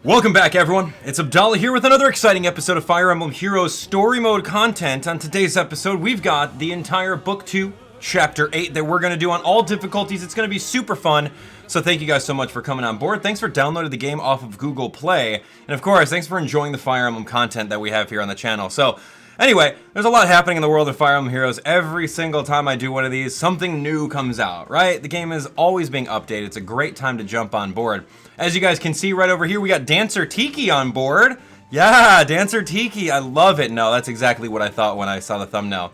Welcome back, everyone. It's Abdallah here with another exciting episode of Fire Emblem Heroes story mode content. On today's episode, we've got the entire Book 2, Chapter 8 that we're going to do on all difficulties. It's going to be super fun, so thank you guys so much for coming on board. Thanks for downloading the game off of Google Play. And of course, thanks for enjoying the Fire Emblem content that we have here on the channel. So, anyway, there's a lot happening in the world of Fire Emblem Heroes. Every single time I do one of these, something new comes out, right? The game is always being updated. It's a great time to jump on board. As you guys can see right over here, we got Dancer Tiki on board. Yeah, Dancer Tiki, I love it. No, that's exactly what I thought when I saw the thumbnail.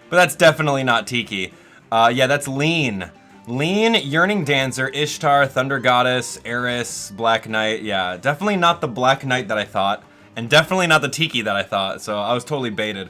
But that's definitely not Tiki. Yeah, that's Lean. Lean, Yearning Dancer, Ishtar, Thunder Goddess, Eris, Black Knight. Yeah, definitely not the Black Knight that I thought. And definitely not the Tiki that I thought, so I was totally baited.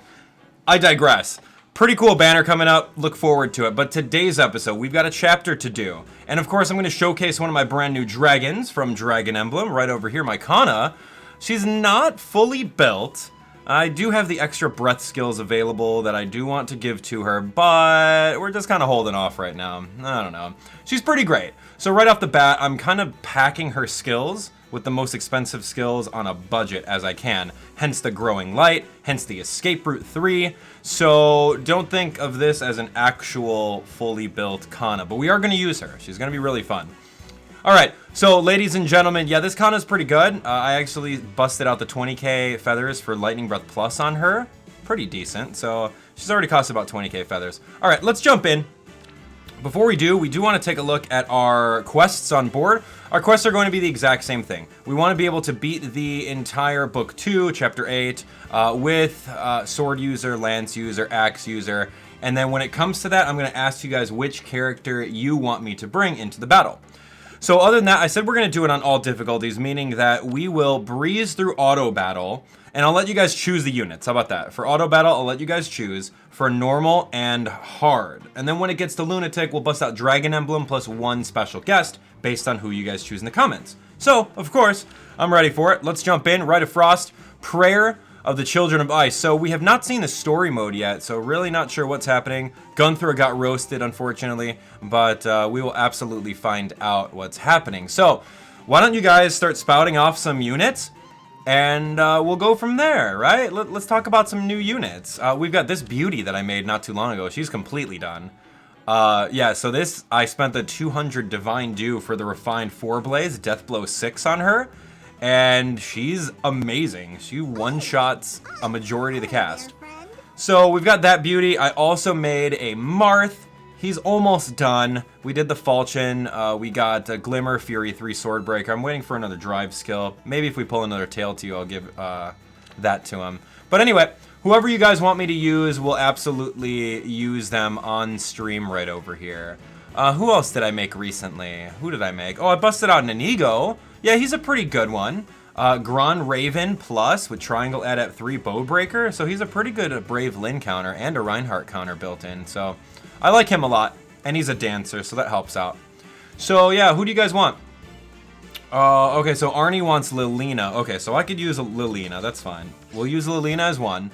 I digress. Pretty cool banner coming up, look forward to it. But today's episode, we've got a chapter to do. And of course, I'm going to showcase one of my brand new dragons from Dragon Emblem, right over here, my Kana. She's not fully built. I do have the extra breath skills available that I do want to give to her, but we're just kind of holding off right now. I don't know. She's pretty great. So right off the bat, I'm kind of packing her skills with the most expensive skills on a budget as I can. Hence the Growing Light, hence the Escape Route 3. So don't think of this as an actual fully built Kana, but we are going to use her. She's going to be really fun. Alright, so ladies and gentlemen, yeah, this Kana's pretty good. I actually busted out the 20k feathers for Lightning Breath Plus on her. Pretty decent, so she's already cost about 20k feathers. Alright, let's jump in. Before we do want to take a look at our quests on board. Our quests are going to be the exact same thing. We want to be able to beat the entire Book 2, Chapter 8, with Sword User, Lance User, Axe User. And then when it comes to that, I'm going to ask you guys which character you want me to bring into the battle. So other than that, I said we're going to do it on all difficulties, meaning that we will breeze through auto battle, and I'll let you guys choose the units. How about that? For auto battle, I'll let you guys choose for normal and hard. And then when it gets to Lunatic, we'll bust out Dragon Emblem plus one special guest based on who you guys choose in the comments. So, of course, I'm ready for it. Let's jump in. Rite of Frost, Prayer of the Children of Ice. So we have not seen the story mode yet, so really not sure what's happening. Gunther got roasted, unfortunately, but we will absolutely find out what's happening. So why don't you guys start spouting off some units, and we'll go from there, right? Let's talk about some new units. We've got this beauty that I made not too long ago. She's completely done. Yeah, so this, I spent the 200 Divine Dew for the refined 4-Blaze, Death Blow 6 on her. And she's amazing. She one-shots a majority of the cast. So we've got that beauty. I also made a Marth. He's almost done. We did the Falchion. We got a Glimmer, Fury 3 Swordbreaker. I'm waiting for another drive skill. Maybe if we pull another Tail to you, I'll give that to him. But anyway, whoever you guys want me to use, we'll absolutely use them on stream right over here. Who else did I make recently? Who did I make? Oh, I busted out an Inigo. Yeah, he's a pretty good one. Grand Raven Plus with Triangle Adept 3 Bowbreaker. So he's a pretty good Brave Lyn counter and a Reinhardt counter built in. So I like him a lot. And he's a dancer, so that helps out. So yeah, who do you guys want? Okay, so Arnie wants Lilina. Okay, so I could use a Lilina. That's fine. We'll use Lilina as one.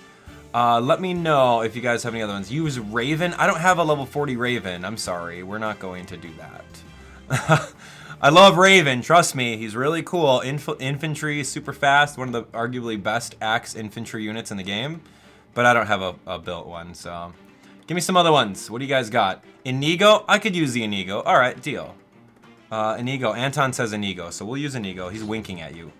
Let me know if you guys have any other ones. Use Raven. I don't have a level 40 Raven. I'm sorry. We're not going to do that. I love Raven. Trust me. He's really cool. Infantry, super fast. One of the arguably best axe infantry units in the game. But I don't have a built one, so... Give me some other ones. What do you guys got? Inigo? I could use the Inigo. All right, deal. Inigo. Anton says Inigo, so we'll use Inigo. He's winking at you.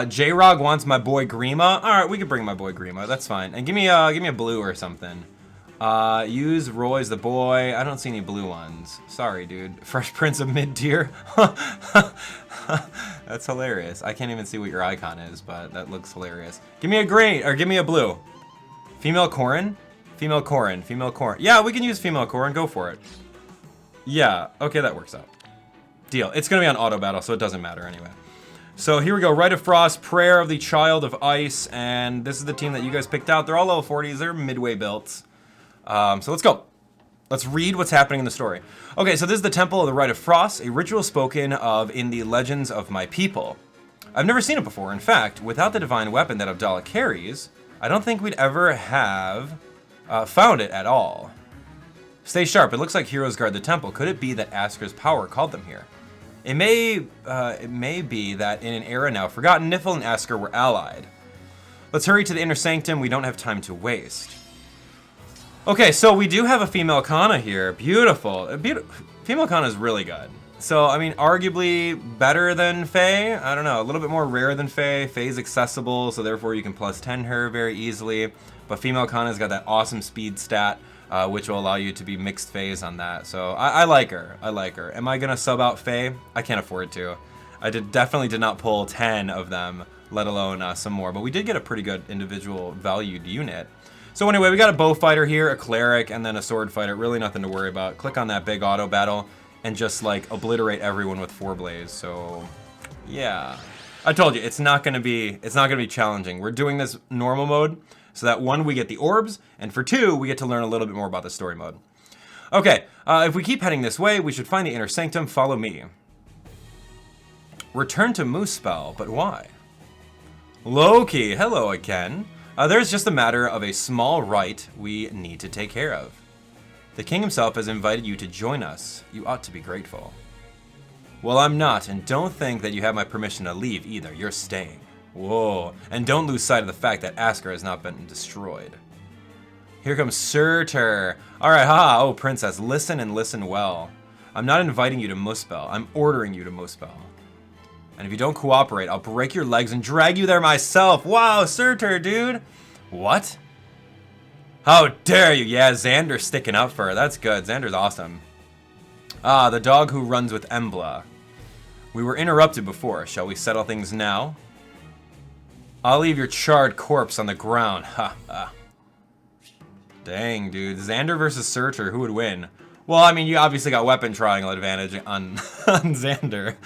J-Rog wants my boy Grima. All right, we could bring my boy Grima. That's fine. And give me a blue or something. Use Roy's the boy. I don't see any blue ones. Sorry, dude. Fresh Prince of Mid-Tier. That's hilarious. I can't even see what your icon is, but that looks hilarious. Give me a green, or give me a blue. Female Corrin? Female Corrin. Female Corrin. Yeah, we can use Female Corrin. Go for it. Yeah, okay, that works out. Deal. It's going to be on auto battle, so it doesn't matter anyway. So here we go. Rite of Frost, Prayer of the Child of Ice, and this is the team that you guys picked out. They're all level 40s. They're midway built. So let's go. Let's read what's happening in the story. Okay, so this is the Temple of the Rite of Frost, a ritual spoken of in the legends of my people. I've never seen it before. In fact, without the divine weapon that Abdallah carries, I don't think we'd ever have found it at all. Stay sharp. It looks like heroes guard the temple. Could it be that Asker's power called them here? It may be that in an era now forgotten, Nifl and Asker were allied. Let's hurry to the inner sanctum. We don't have time to waste. Okay, so we do have a female Kana here. Beautiful. Female Kana is really good. So, I mean, arguably better than Faye. I don't know, a little bit more rare than Faye. Faye's accessible, so therefore you can plus 10 her very easily. But female Kana's got that awesome speed stat, which will allow you to be mixed Fays on that. So, I like her. I like her. Am I going to sub out Faye? I can't afford to. I definitely did not pull 10 of them, let alone some more. But we did get a pretty good individual valued unit. So anyway, we got a bow fighter here, a cleric, and then a sword fighter. Really nothing to worry about. Click on that big auto battle and just like obliterate everyone with 4 blaze. So yeah, I told you it's not gonna be challenging. We're doing this normal mode so that 1, we get the orbs, and for 2, we get to learn a little bit more about the story mode. Okay, if we keep heading this way, we should find the inner sanctum. Follow me. Return to Muspel, but why? Loki, hello again. There's just a matter of a small rite we need to take care of. The king himself has invited you to join us. You ought to be grateful. Well, I'm not, and don't think that you have my permission to leave either. You're staying. Whoa. And don't lose sight of the fact that Asker has not been destroyed. Here comes Surtur. Alright, haha. Oh, princess, listen and listen well. I'm not inviting you to Muspel. I'm ordering you to Muspel. And if you don't cooperate, I'll break your legs and drag you there myself. Wow, Surtur, dude. What? How dare you? Yeah, Xander's sticking up for her. That's good. Xander's awesome. Ah, the dog who runs with Embla. We were interrupted before. Shall we settle things now? I'll leave your charred corpse on the ground. Ha ha. Dang, dude. Xander versus Surtur. Who would win? Well, I mean, you obviously got weapon triangle advantage on Xander.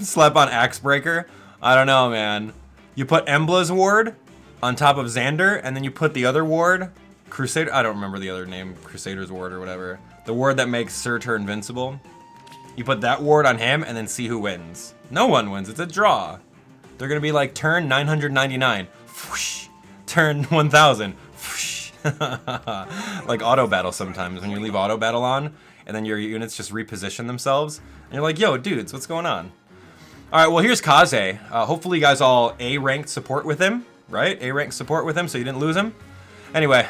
Slap on Axebreaker? I don't know, man. You put Embla's ward on top of Xander, and then you put the other ward, Crusader, I don't remember the other name, Crusader's ward or whatever. The ward that makes Surtur invincible. You put that ward on him, and then see who wins. No one wins, it's a draw. They're gonna be like, turn 999, whoosh. Turn 1000, whoosh. Like auto battle sometimes, when you leave auto battle on, and then your units just reposition themselves, and you're like, yo, dudes, what's going on? Alright, well, here's Kaze. Hopefully you guys all A-ranked support with him, right? A-ranked support with him, so you didn't lose him. Anyway,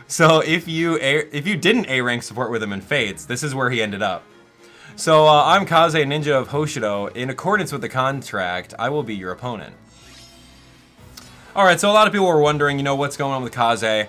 so if you didn't A-rank support with him in Fates, this is where he ended up. So I'm Kaze, Ninja of Hoshido. In accordance with the contract, I will be your opponent. Alright, so a lot of people were wondering, you know, what's going on with Kaze.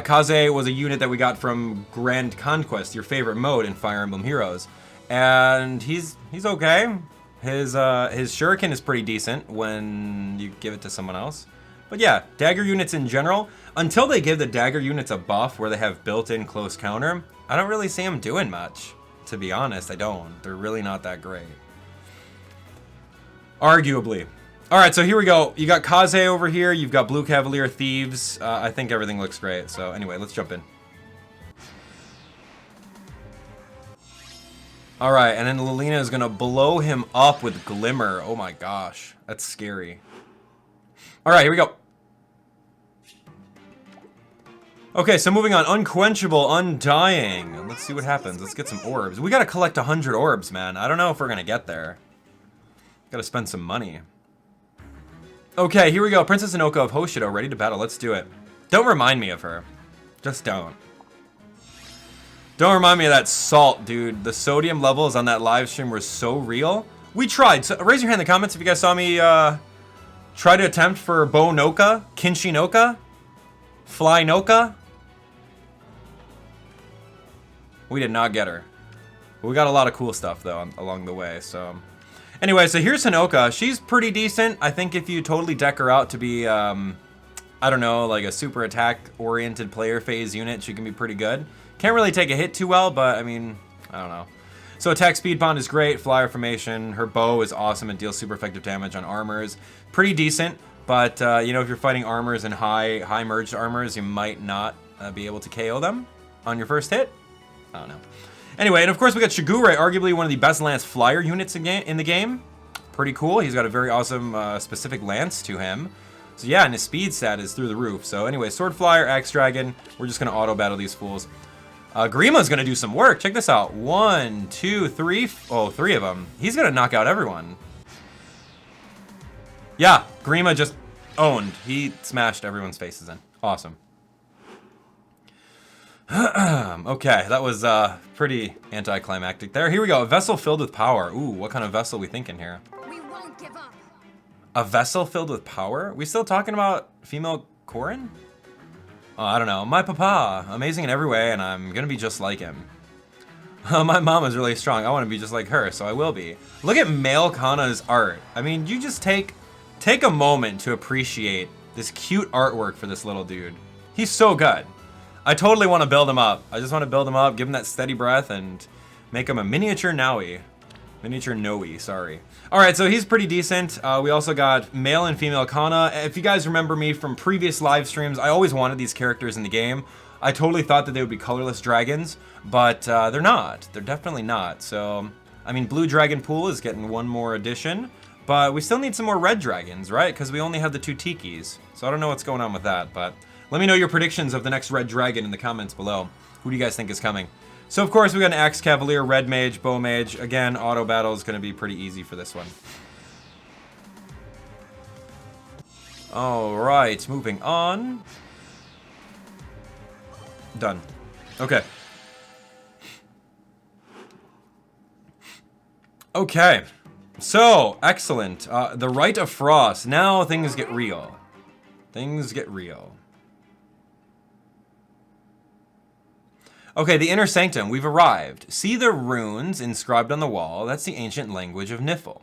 Kaze was a unit that we got from Grand Conquest, your favorite mode in Fire Emblem Heroes. And he's okay. His shuriken is pretty decent when you give it to someone else. But yeah, dagger units in general, until they give the dagger units a buff where they have built-in close counter, I don't really see them doing much. To be honest, I don't. They're really not that great. Arguably. Alright, so here we go. You got Kaze over here, you've got Blue Cavalier Thieves. I think everything looks great. So anyway, let's jump in. Alright, and then Lilina is going to blow him up with Glimmer. Oh my gosh, that's scary. Alright, here we go. Okay, so moving on. Unquenchable, Undying. Let's see what happens. Let's get some orbs. We gotta collect 100 orbs, man. I don't know if we're gonna get there. Gotta spend some money. Okay, here we go. Princess Inoka of Hoshido, ready to battle. Let's do it. Don't remind me of her. Just don't. Don't remind me of that salt, dude. The sodium levels on that live stream were so real. We tried. So raise your hand in the comments if you guys saw me try to attempt for Bo Noka, Kinshi Noka, Fly Noka. We did not get her. But we got a lot of cool stuff, though, along the way, so... Anyway, so here's Hinoka. She's pretty decent. I think if you totally deck her out to be, I don't know, like a super attack-oriented player phase unit, she can be pretty good. Can't really take a hit too well, but, I mean, I don't know. So attack speed bond is great, flyer formation. Her bow is awesome and deals super effective damage on armors. Pretty decent, but, you know, if you're fighting armors and high merged armors, you might not be able to KO them on your first hit. I don't know. Anyway, and of course we got Shigure, arguably one of the best lance flyer units in the game. Pretty cool. He's got a very awesome specific lance to him. So yeah, and his speed stat is through the roof. So anyway, sword flyer, axe dragon. We're just gonna auto battle these fools. Grima's gonna do some work. Check this out. 1, 2, 3. Oh, 3 of them. He's gonna knock out everyone. Yeah, Grima just owned. He smashed everyone's faces in. Awesome. Okay, that was pretty anticlimactic there. Here we go. A vessel filled with power. Ooh, what kind of vessel we thinking here? We won't give up. A vessel filled with power? We still talking about female Corin? Oh, I don't know. My papa, amazing in every way, and I'm gonna be just like him. My mom is really strong. I want to be just like her, so I will be. Look at male Kana's art. I mean, you just take a moment to appreciate this cute artwork for this little dude. He's so good. I totally want to build him up. I just want to build him up, give him that steady breath, and make him a miniature Noe. Miniature Noe, sorry. Alright, so he's pretty decent. We also got male and female Kana. If you guys remember me from previous live streams, I always wanted these characters in the game. I totally thought that they would be colorless dragons, but they're not. They're definitely not. So, I mean, Blue Dragon Pool is getting one more addition, but we still need some more red dragons, right? Because we only have the 2 Tikis. So I don't know what's going on with that, but let me know your predictions of the next red dragon in the comments below. Who do you guys think is coming? So, of course, we got an Axe Cavalier, Red Mage, Bow Mage. Again, auto battle is going to be pretty easy for this one. All right, moving on. Done. Okay. Okay. So, excellent. The Rite of Frost. Now things get real. Things get real. Okay, the Inner Sanctum. We've arrived. See the runes inscribed on the wall? That's the ancient language of Nifl.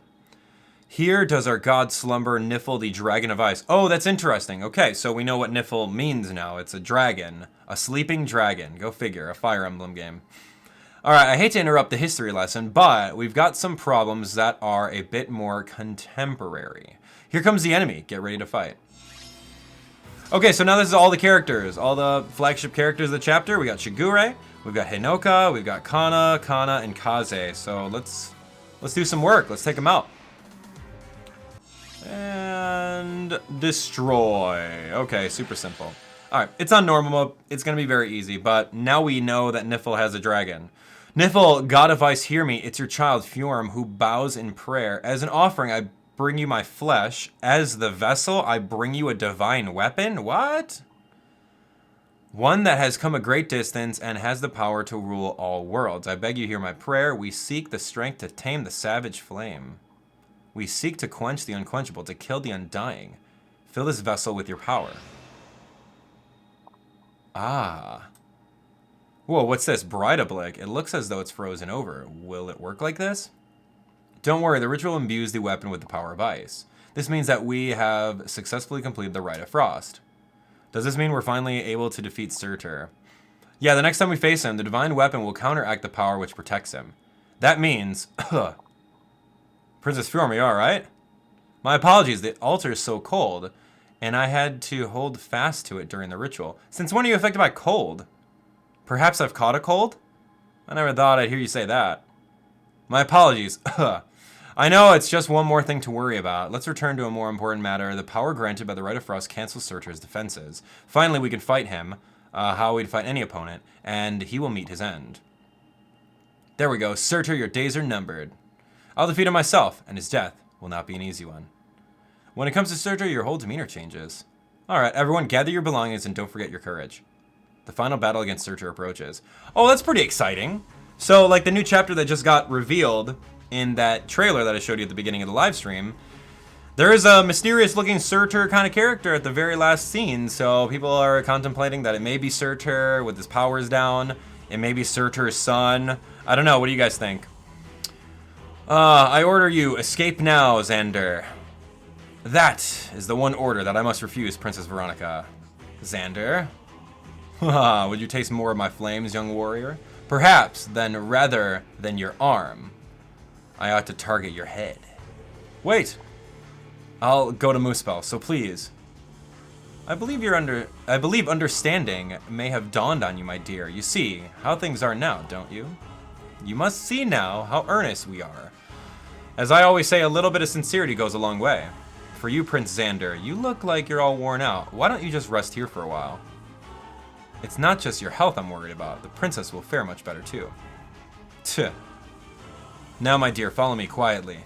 Here does our god slumber, Nifl, the dragon of ice. Oh, that's interesting. Okay, so we know what Nifl means now. It's a dragon. A sleeping dragon. Go figure. A Fire Emblem game. Alright, I hate to interrupt the history lesson, but we've got some problems that are a bit more contemporary. Here comes the enemy. Get ready to fight. Okay, so now this is all the characters, all the flagship characters of the chapter. We got Shigure, we've got Hinoka, we've got Kana, and Kaze. So let's do some work. Let's take them out. And destroy. Okay, super simple. All right, it's on normal mode. It's gonna be very easy, but now we know that Nifl has a dragon. Nifl, god of ice, hear me. It's your child Fjorm who bows in prayer. As an offering, I bring you my flesh. As the vessel, I bring you a divine weapon? What? One that has come a great distance and has the power to rule all worlds. I beg you hear my prayer. We seek the strength to tame the savage flame. We seek to quench the unquenchable, to kill the undying. Fill this vessel with your power. Ah. Whoa, what's this? Brightablick. It looks as though it's frozen over. Will it work like this? Don't worry, the ritual imbues the weapon with the power of ice. This means that we have successfully completed the Rite of Frost. Does this mean we're finally able to defeat Surtur? Yeah, the next time we face him, the divine weapon will counteract the power which protects him. That means... Princess Fjorm, are you alright? My apologies, the altar is so cold, and I had to hold fast to it during the ritual. Since when are you affected by cold? Perhaps I've caught a cold? I never thought I'd hear you say that. My apologies. I know it's just one more thing to worry about. Let's return to a more important matter. The power granted by the Rite of Frost cancels Surtur's defenses. Finally, we can fight him, how we'd fight any opponent, and he will meet his end. There we go. Surtur, your days are numbered. I'll defeat him myself, and his death will not be an easy one. When it comes to Surtur, your whole demeanor changes. Alright, everyone, gather your belongings and don't forget your courage. The final battle against Surtur approaches. Oh, that's pretty exciting. So, like the new chapter that just got revealed in that trailer that I showed you at the beginning of the live stream, there is a mysterious-looking Surtur kind of character at the very last scene, so people are contemplating that it may be Surtur with his powers down. It may be Surtur's son. I don't know. What do you guys think? I order you, escape now, Xander. That is the one order that I must refuse, Princess Veronica. Xander? Would you taste more of my flames, young warrior? Perhaps, then, rather than your arm, I ought to target your head. Wait! I'll go to Muspel, so please. I believe understanding may have dawned on you, my dear. You see how things are now, don't you? You must see now how earnest we are. As I always say, a little bit of sincerity goes a long way. For you, Prince Xander, you look like you're all worn out. Why don't you just rest here for a while? It's not just your health I'm worried about. The princess will fare much better too. Tuh. Now, my dear, follow me quietly.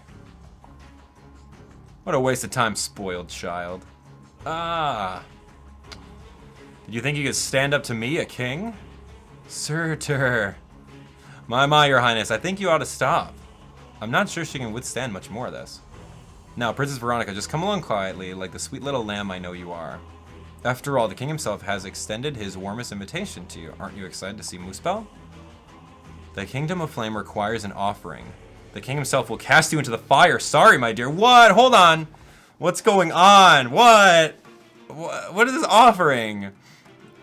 What a waste of time, spoiled child. Ah. Did you think you could stand up to me, a king? Sir. My, your highness, I think you ought to stop. I'm not sure she can withstand much more of this. Now, Princess Veronica, just come along quietly, like the sweet little lamb I know you are. After all, the king himself has extended his warmest invitation to you. Aren't you excited to see Muspel? The Kingdom of Flame requires an offering. The king himself will cast you into the fire. Sorry, my dear. What? Hold on. What's going on? What is this offering?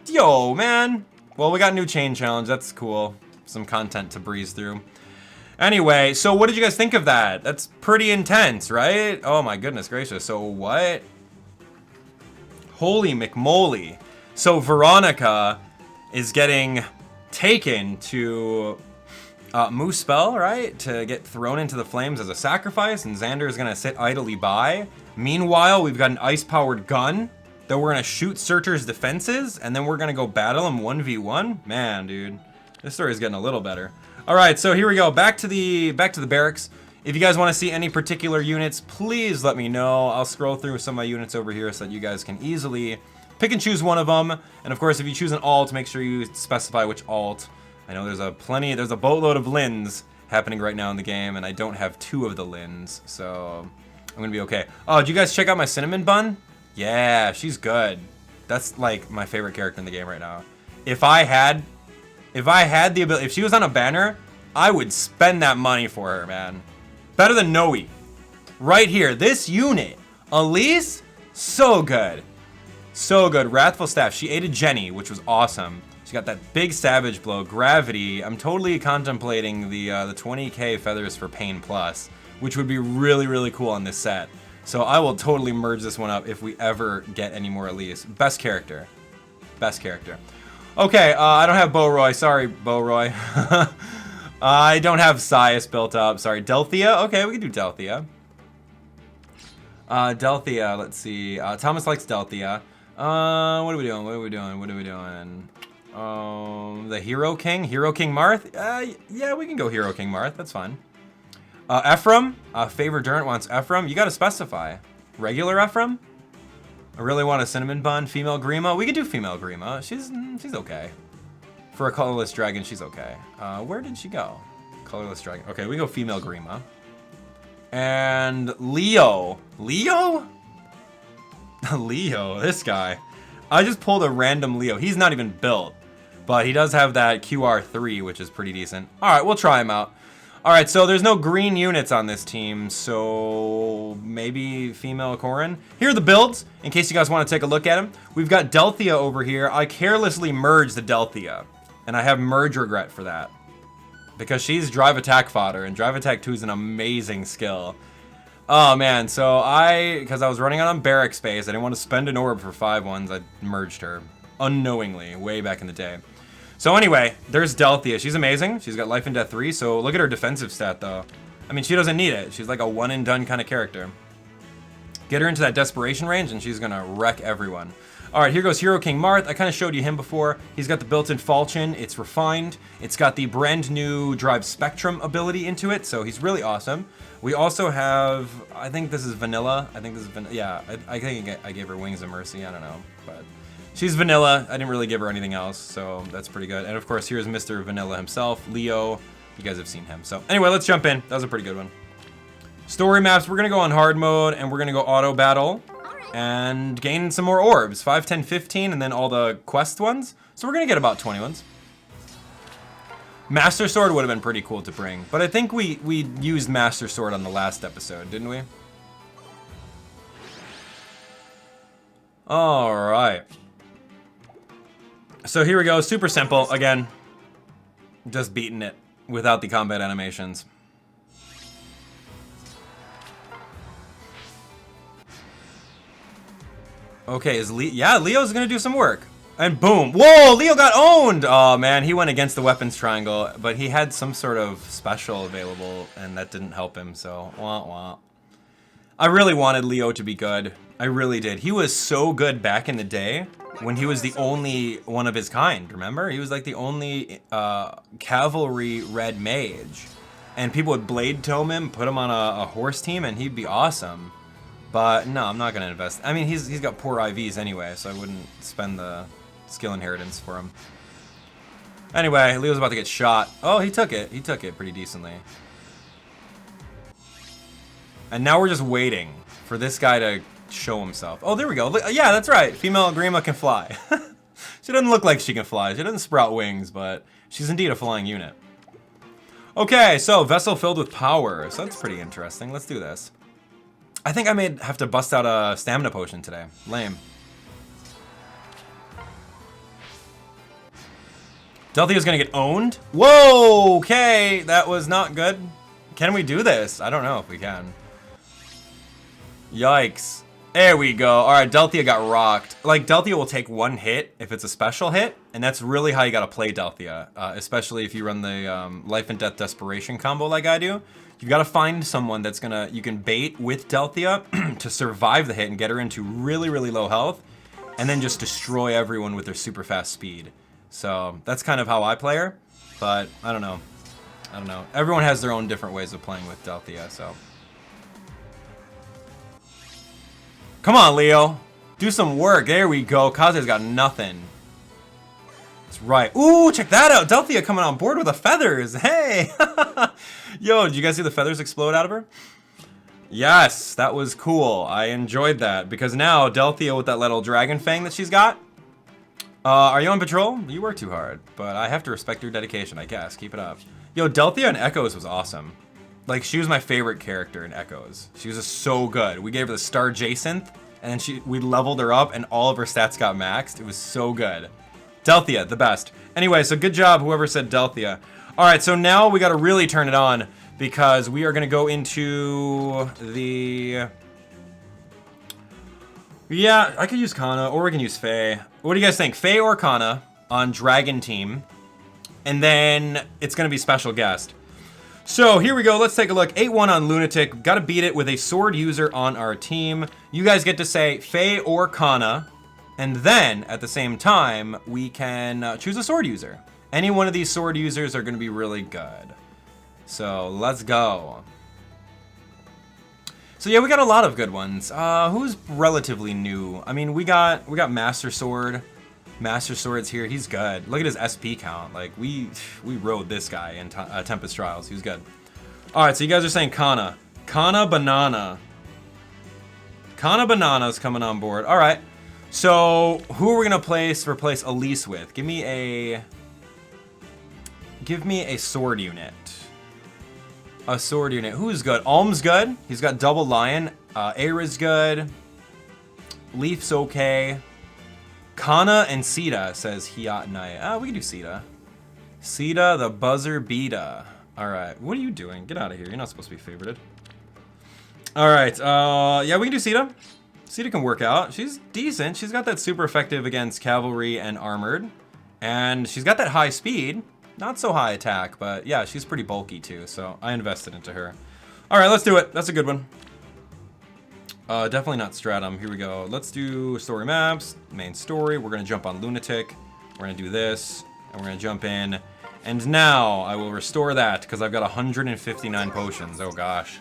Yo, man. Well, we got a new chain challenge. That's cool. Some content to breeze through. Anyway, so what did you guys think of that? That's pretty intense, right? Oh my goodness gracious. So what? Holy McMoly. So Veronica is getting taken to Muspel, right? To get thrown into the flames as a sacrifice, and Xander is gonna sit idly by. Meanwhile, we've got an ice-powered gun that we're gonna shoot Searcher's defenses, and then we're gonna go battle him 1v1. Man, dude, this story is getting a little better. All right, so here we go. Back to the barracks. If you guys want to see any particular units, please let me know. I'll scroll through some of my units over here so that you guys can easily pick and choose one of them. And of course, if you choose an alt, make sure you specify which alt. I know there's a boatload of Lins happening right now in the game, and I don't have 2 of the Lins, so I'm gonna be okay. Oh, did you guys check out my cinnamon bun? Yeah, she's good. That's like my favorite character in the game right now. If I had the ability, if she was on a banner, I would spend that money for her, man. Better than Noe. Right here, this unit, Elise, so good. So good. Wrathful Staff, she aided Jenny, which was awesome. She got that big Savage Blow, Gravity. I'm totally contemplating the 20k feathers for Pain Plus, which would be really, really cool on this set. So I will totally merge this one up if we ever get any more Elise. Best character. Best character. Okay, I don't have Bo-Roy. Sorry, Bo-Roy. I don't have Sias built up. Sorry, Delthea? Okay, we can do Delthea. Delthea, let's see. Thomas likes Delthea. What are we doing? The Hero King? Hero King Marth? Yeah, we can go Hero King Marth. That's fine. Ephraim? Favor Durant wants Ephraim. You gotta specify. Regular Ephraim? I really want a cinnamon bun. Female Grima? We could do female Grima. She's okay. For a colorless dragon, she's okay. Where did she go? Colorless dragon. Okay, we go female Grima. And Leo. Leo? Leo, this guy. I just pulled a random Leo. He's not even built, but he does have that QR3, which is pretty decent. All right, we'll try him out. All right, so there's no green units on this team, so maybe female Corrin. Here are the builds, in case you guys want to take a look at them. We've got Delthea over here. I carelessly merged the Delthea, and I have merge regret for that, because she's drive attack fodder, and drive attack 2 is an amazing skill. Oh man, so because I was running on Barracks space, I didn't want to spend an orb for 5-1s, I merged her unknowingly way back in the day. So anyway, there's Delthea. She's amazing. She's got life and death 3, so look at her defensive stat though. I mean, she doesn't need it. She's like a one and done kind of character. Get her into that desperation range and she's gonna wreck everyone. All right, here goes Hero King Marth. I kind of showed you him before. He's got the built-in falchion. It's refined. It's got the brand new Drive Spectrum ability into it, so he's really awesome. We also have, I think this is Vanilla. Yeah, I think I gave her Wings of Mercy. I don't know, but she's Vanilla. I didn't really give her anything else, so that's pretty good. And of course, here's Mr. Vanilla himself, Leo. You guys have seen him. So anyway, let's jump in. That was a pretty good one. Story maps, we're gonna go on hard mode, and we're gonna go auto battle and gain some more orbs. 5, 10, 15, and then all the quest ones. So we're gonna get about 20 ones. Master Sword would have been pretty cool to bring, but I think we used Master Sword on the last episode, didn't we? All right. So here we go, super simple, again. Just beating it without the combat animations. Okay, yeah, Leo's gonna do some work. And boom, whoa, Leo got owned! Oh man, he went against the weapons triangle, but he had some sort of special available and that didn't help him, so wah wah. I really wanted Leo to be good. I really did. He was so good back in the day when he was the only one of his kind, remember? He was like the only cavalry red mage. And people would blade tome him, put him on a horse team, and he'd be awesome. But no, I'm not going to invest. I mean, he's got poor IVs anyway, so I wouldn't spend the skill inheritance for him. Anyway, Leo's about to get shot. Oh, he took it. He took it pretty decently. And now we're just waiting for this guy to show himself. Oh, there we go. Yeah, that's right. Female Grima can fly. She doesn't look like she can fly. She doesn't sprout wings, but she's indeed a flying unit. Okay, so vessel filled with power. So that's pretty interesting. Let's do this. I think I may have to bust out a stamina potion today. Lame. Delthia's gonna get owned. Whoa, okay, that was not good. Can we do this? I don't know if we can. Yikes. There we go. All right, Delthia got rocked. Like, Delthia will take one hit if it's a special hit, and that's really how you gotta play Delthia, especially if you run the life and death desperation combo like I do. You've gotta find someone that's you can bait with Delthia to survive the hit and get her into really, really low health, and then just destroy everyone with their super fast speed. So that's kind of how I play her, but I don't know. I don't know. Everyone has their own different ways of playing with Delthia, so. Come on, Leo. Do some work. There we go. Kaze's got nothing. That's right. Ooh, check that out. Delthia coming on board with the feathers. Hey. Yo, did you guys see the feathers explode out of her? Yes, that was cool. I enjoyed that because now Delthia with that little dragon fang that she's got. Are you on patrol? You work too hard, but I have to respect your dedication, I guess. Keep it up. Yo, Delthia in Echoes was awesome. Like, she was my favorite character in Echoes. She was just so good. We gave her the Star Jacinth, and then we leveled her up, and all of her stats got maxed. It was so good. Delthia, the best. Anyway, so good job, whoever said Delthia. All right, so now we got to really turn it on because we are going to go into the... Yeah, I could use Kana, or we can use Faye. What do you guys think? Faye or Kana on Dragon Team. And then it's going to be special guest. So here we go. Let's take a look. 8-1 on Lunatic. Got to beat it with a sword user on our team. You guys get to say Faye or Kana. And then, at the same time, we can choose a sword user. Any one of these sword users are going to be really good. So let's go. So yeah, we got a lot of good ones. Who's relatively new? I mean, we got Master Sword. Master Sword's here. He's good. Look at his SP count. Like we rode this guy in Tempest Trials. He was good. All right, so you guys are saying Kana. Kana Banana. Kana Banana's coming on board. All right. So who are we gonna replace Elise with? Give me a sword unit. A sword unit. Who's good? Alm's good. He's got double lion. Aira's good. Leaf's okay. Kana and Sita says Hiat Naya. We can do Sita. Sita the buzzer beater. Alright. What are you doing? Get out of here. You're not supposed to be favorited. Alright. Yeah, we can do Sita. Sita can work out. She's decent. She's got that super effective against cavalry and armored. And she's got that high speed. Not so high attack, but yeah, she's pretty bulky too, so I invested into her. All right, let's do it. That's a good one. Definitely not Stratum. Here we go. Let's do story maps, main story. We're gonna jump on Lunatic. We're gonna do this, and we're gonna jump in. And now I will restore that because I've got 159 potions. Oh gosh.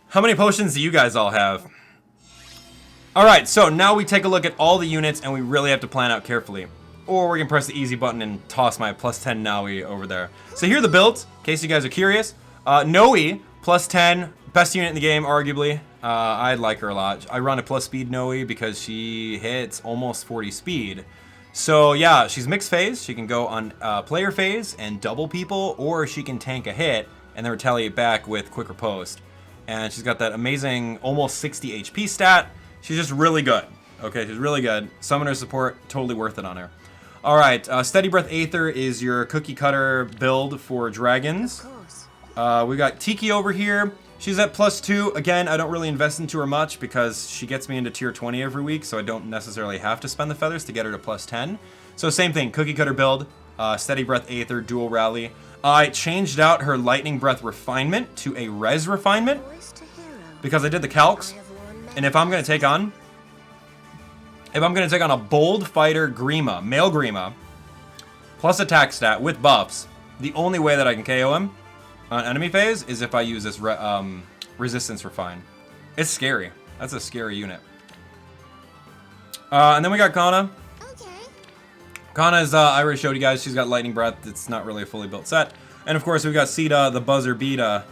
How many potions do you guys all have? All right, so now we take a look at all the units and we really have to plan out carefully. Or we can press the easy button and toss my plus 10 Naui over there. So here are the builds, in case you guys are curious. Noe, plus 10, best unit in the game, arguably. I like her a lot. I run a plus speed Noe because she hits almost 40 speed. So yeah, she's mixed phase. She can go on player phase and double people, or she can tank a hit and then retaliate back with quicker post. And she's got that amazing almost 60 HP stat. She's just really good. Okay, she's really good. Summoner support, totally worth it on her. All right, Steady Breath Aether is your cookie cutter build for dragons. We got Tiki over here. She's at plus 2. Again, I don't really invest into her much because she gets me into tier 20 every week, so I don't necessarily have to spend the feathers to get her to plus 10. So same thing, cookie cutter build, Steady Breath Aether, dual rally. I changed out her Lightning Breath Refinement to a Res Refinement. because I did the calcs, and if I'm gonna take on a bold fighter Grima, male Grima, plus attack stat with buffs, the only way that I can KO him on enemy phase is if I use this resistance refine. It's scary. That's a scary unit. And then we got Kana. Kana is, I already showed you guys, she's got lightning breath. It's not really a fully built set. And of course we've got Sita, the buzzer beater.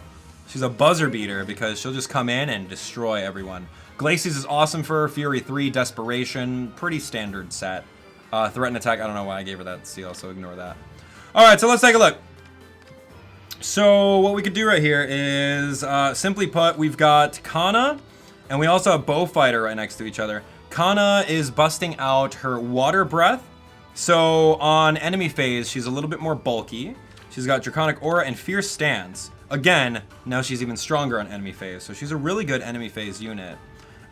She's a buzzer beater because she'll just come in and destroy everyone. Glacies is awesome for her. Fury 3, Desperation, pretty standard set. Threat and attack, I don't know why I gave her that seal, so ignore that. Alright, so let's take a look. So what we could do right here is, simply put, we've got Kana, and we also have Bowfighter right next to each other. Kana is busting out her water breath. So on enemy phase, she's a little bit more bulky. She's got Draconic Aura and Fierce Stance. Again, now she's even stronger on enemy phase, so she's a really good enemy phase unit.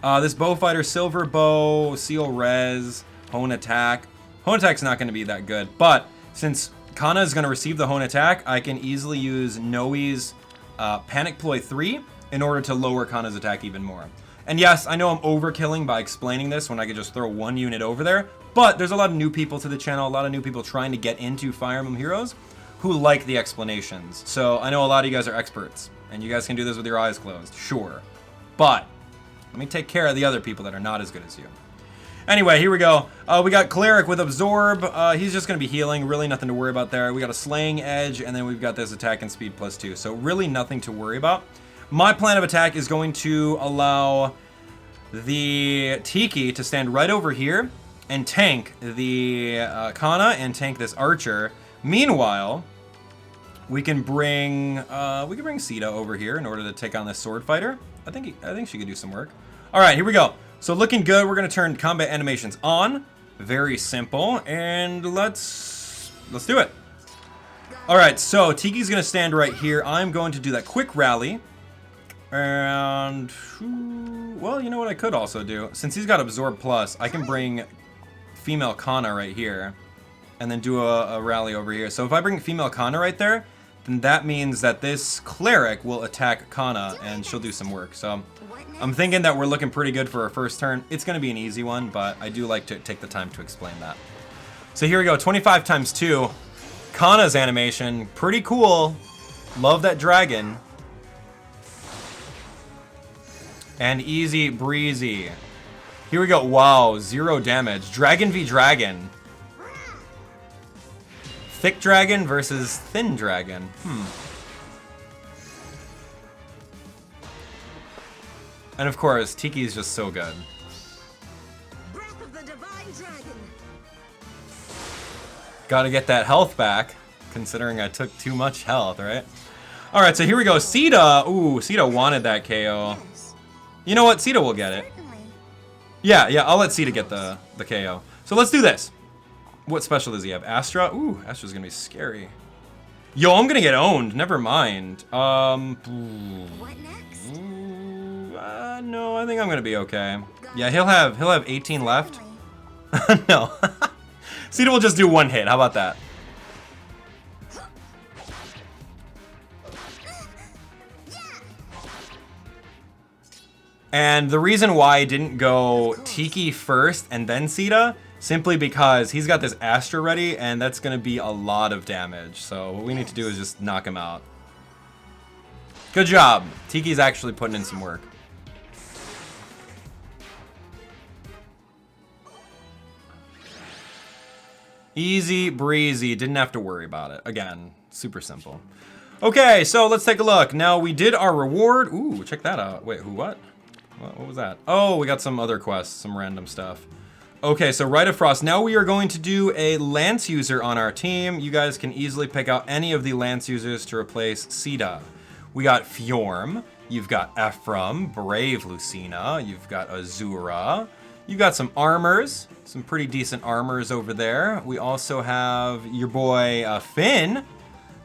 This Bowfighter, Silver Bow, Seal Res, Hone Attack. Hone Attack's not going to be that good, but since Kana is going to receive the Hone Attack, I can easily use Noe's Panic Ploy 3 in order to lower Kana's attack even more. And yes, I know I'm overkilling by explaining this when I could just throw one unit over there, but there's a lot of new people to the channel, a lot of new people trying to get into Fire Emblem Heroes who like the explanations. So I know a lot of you guys are experts, and you guys can do this with your eyes closed, sure. But let me take care of the other people that are not as good as you. Anyway, here we go. We got Cleric with Absorb. He's just going to be healing, really nothing to worry about there. We got a Slaying Edge, and then we've got this attack and speed +2. So really nothing to worry about. My plan of attack is going to allow the Tiki to stand right over here and tank the Kana and tank this Archer. Meanwhile, we can bring Sita over here in order to take on this Sword Fighter. I think she could do some work. All right, here we go. So looking good. We're gonna turn combat animations on. Very simple, and let's do it. All right, so Tiki's gonna stand right here. I'm going to do that quick rally. And, well, you know what I could also do? Since he's got Absorb Plus, I can bring female Kana right here, and then do a rally over here. So if I bring female Kana right there, then that means that this Cleric will attack Kana, and she'll do some work. So I'm thinking that we're looking pretty good for our first turn. It's going to be an easy one, but I do like to take the time to explain that. So here we go, 25 times 2. Kana's animation, pretty cool. Love that dragon. And easy breezy. Here we go. Wow, 0 damage. Dragon v Dragon. Thick dragon versus thin dragon. And of course, Tiki is just so good. Breath of the divine dragon. Gotta get that health back, considering I took too much health, right? Alright, so here we go. Sita. Ooh, Sita wanted that KO. You know what? Sita will get it. Yeah, I'll let Sita get the KO. So let's do this. What special does he have? Astra? Ooh, Astra's gonna be scary. Yo, I'm gonna get owned. Never mind. What next? No, I think I'm gonna be okay. Yeah, he'll have 18 left. No. Sita will just do one hit. How about that? And the reason why I didn't go Tiki first and then Sita, simply because he's got this Astra ready, and that's going to be a lot of damage. So what we need to do is just knock him out. Good job. Tiki's actually putting in some work. Easy breezy. Didn't have to worry about it. Again, super simple. Okay, so let's take a look. Now we did our reward. Ooh, check that out. Wait, what? What was that? Oh, we got some other quests, some random stuff. Okay, so Rite of Frost. Now we are going to do a Lance user on our team. You guys can easily pick out any of the Lance users to replace Sita. We got Fjorm. You've got Ephraim, Brave Lucina. You've got Azura. You've got some armors, some pretty decent armors over there. We also have your boy Finn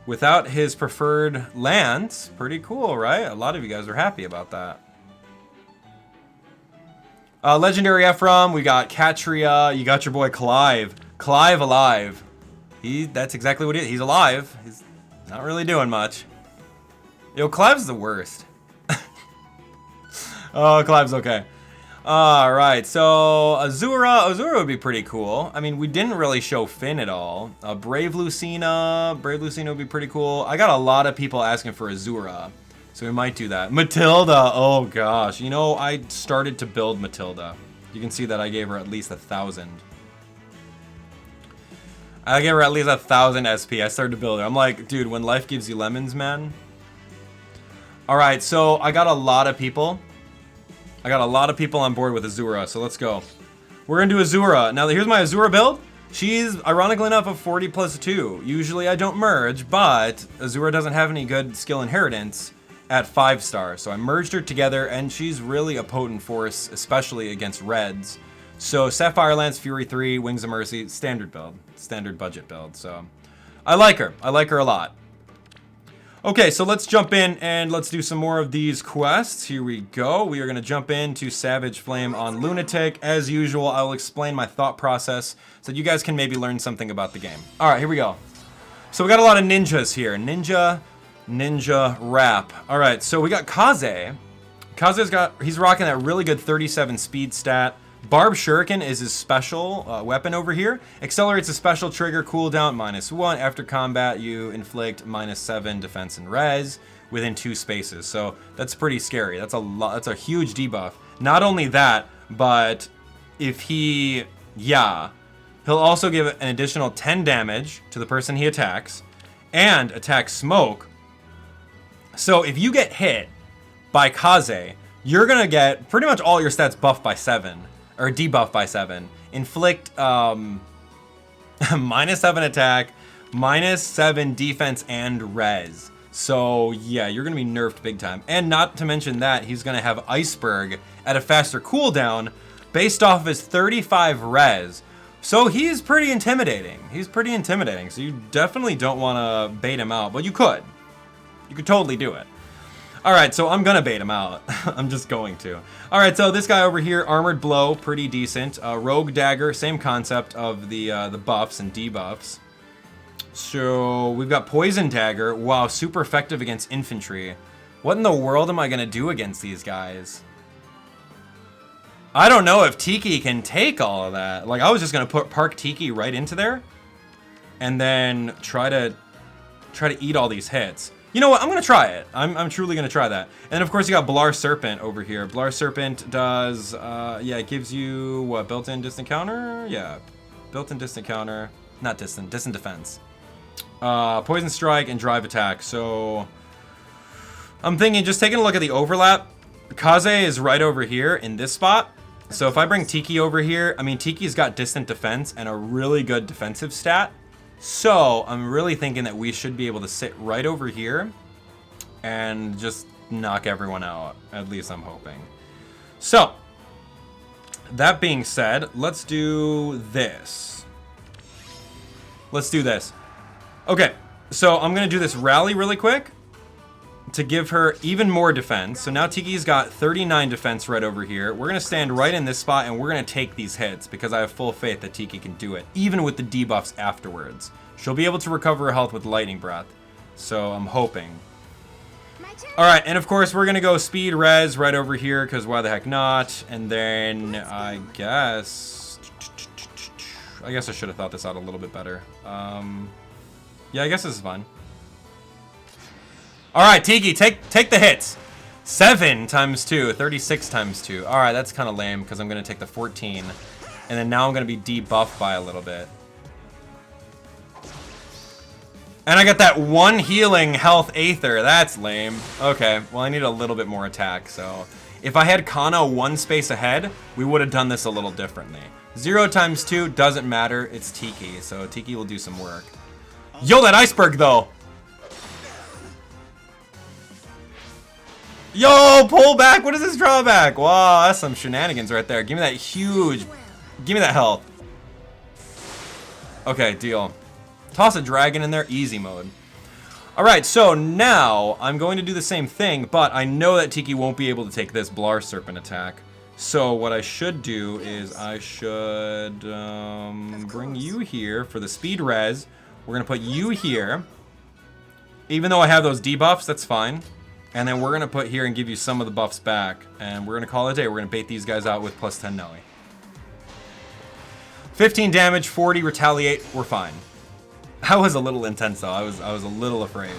without his preferred lance. Pretty cool, right? A lot of you guys are happy about that. Legendary Ephraim, we got Katria, you got your boy Clive. Clive alive. That's exactly what he is. He's alive. He's not really doing much. Yo, Clive's the worst. Oh, Clive's okay. Alright, so Azura would be pretty cool. I mean, we didn't really show Finn at all. Brave Lucina would be pretty cool. I got a lot of people asking for Azura, so we might do that. Matilda, oh gosh. You know, I started to build Matilda. You can see that I gave her at least 1,000. I gave her at least 1,000 SP. I started to build her. I'm like, dude, when life gives you lemons, man. Alright, so I got a lot of people. I got a lot of people on board with Azura, so let's go. We're gonna do Azura. Now, here's my Azura build. She's, ironically enough, a 40 plus 2. Usually I don't merge, but Azura doesn't have any good skill inheritance at 5-star. So I merged her together, and she's really a potent force, especially against reds. So Sapphire Lance, Fury 3, Wings of Mercy, standard build. Standard budget build, so I like her. I like her a lot. Okay, so let's jump in and let's do some more of these quests. Here we go. We are going to jump into Savage Flame on Lunatic. As usual, I will explain my thought process so that you guys can maybe learn something about the game. All right, here we go. So we got a lot of ninjas here. Ninja rap. All right, so we got Kaze. He's rocking that really good 37 speed stat. Barb Shuriken is his special weapon over here. Accelerates a special trigger cooldown -1. After combat, you inflict -7 defense and res within 2 spaces. So that's pretty scary. That's a lot. That's a huge debuff. Not only that, but if he'll also give an additional 10 damage to the person he attacks and attack smoke. So if you get hit by Kaze, you're gonna get pretty much all your stats buffed by 7. Or debuff by 7. Inflict -7 attack, -7 defense and res. So yeah, you're gonna be nerfed big time. And not to mention that he's gonna have Iceberg at a faster cooldown based off of his 35 res. So he's pretty intimidating. So you definitely don't want to bait him out, but you could. You could totally do it. Alright, so I'm gonna bait him out. I'm just going to. Alright, so this guy over here, Armored Blow, pretty decent. Rogue Dagger, same concept of the buffs and debuffs. So we've got Poison Dagger. Wow, super effective against infantry. What in the world am I gonna do against these guys? I don't know if Tiki can take all of that. Like, I was just gonna park Tiki right into there and then try to eat all these hits. You know what? I'm going to try it. I'm truly going to try that. And of course, you got Blar Serpent over here. Blar Serpent does, it gives you, what, built-in distant counter? Yeah, built-in distant counter. Not distant defense. Poison Strike and Drive Attack. So, I'm thinking, just taking a look at the overlap, Kaze is right over here in this spot. So if I bring Tiki over here, I mean, Tiki's got distant defense and a really good defensive stat. So, I'm really thinking that we should be able to sit right over here and just knock everyone out. At least I'm hoping. So, that being said, let's do this. Okay, so I'm going to do this rally really quick to give her even more defense. So now Tiki's got 39 defense right over here. We're going to stand right in this spot and we're going to take these hits because I have full faith that Tiki can do it, even with the debuffs afterwards. She'll be able to recover her health with Lightning Breath. So I'm hoping. Alright, and of course we're going to go speed res right over here because why the heck not? And then I guess I should have thought this out a little bit better. Yeah, I guess this is fine. Alright, Tiki, take the hits. 7 times 2, 36 times 2. Alright, that's kind of lame because I'm going to take the 14. And then now I'm going to be debuffed by a little bit. And I got that 1 healing health Aether. That's lame. Okay, well I need a little bit more attack, so... If I had Kano 1 space ahead, we would have done this a little differently. 0 times 2 doesn't matter, it's Tiki, so Tiki will do some work. Yo, that Iceberg though! Yo, pull back! What is this drawback? Wow, that's some shenanigans right there. Give me that huge... Give me that health. Okay, deal. Toss a dragon in there, easy mode. Alright, so now I'm going to do the same thing, but I know that Tiki won't be able to take this Blar Serpent attack. So what I should do is I should bring you here for the speed res. We're going to put you here. Even though I have those debuffs, that's fine. And then we're going to put here and give you some of the buffs back. And we're going to call it a day. We're going to bait these guys out with plus 10 Nelly. 15 damage, 40 retaliate. We're fine. That was a little intense though. I was a little afraid.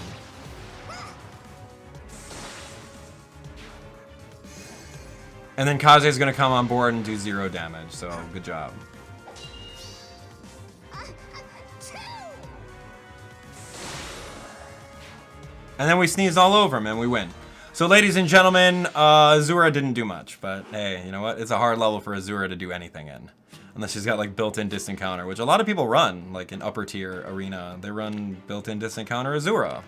And then Kaze is going to come on board and do 0 damage. So good job. And then we sneeze all over him and we win. So ladies and gentlemen, Azura didn't do much, but hey, you know what? It's a hard level for Azura to do anything in. Unless she's got like built-in distant counter, which a lot of people run, like in upper tier arena. They run built-in distant counter Azura.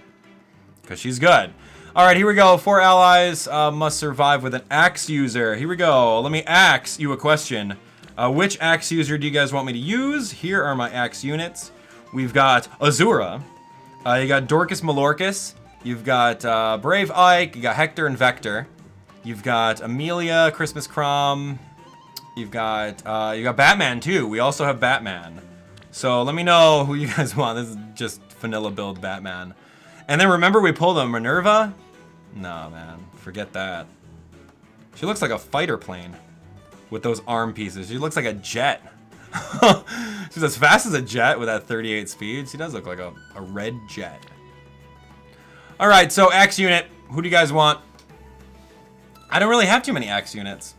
Because she's good. Alright, here we go. 4 allies must survive with an axe user. Here we go. Let me ask you a question. Which axe user do you guys want me to use? Here are my axe units. We've got Azura. You got Dorcas Malorcas. You've got Brave Ike, you got Hector and Vector. You've got Amelia, Christmas Crom. You've got you got Batman too. We also have Batman. So let me know who you guys want. This is just vanilla build Batman. And then remember we pulled a Minerva? No, man, forget that. She looks like a fighter plane with those arm pieces. She looks like a jet. She's as fast as a jet with that 38 speed. She does look like a red jet. All right, so axe unit, who do you guys want? I don't really have too many axe units.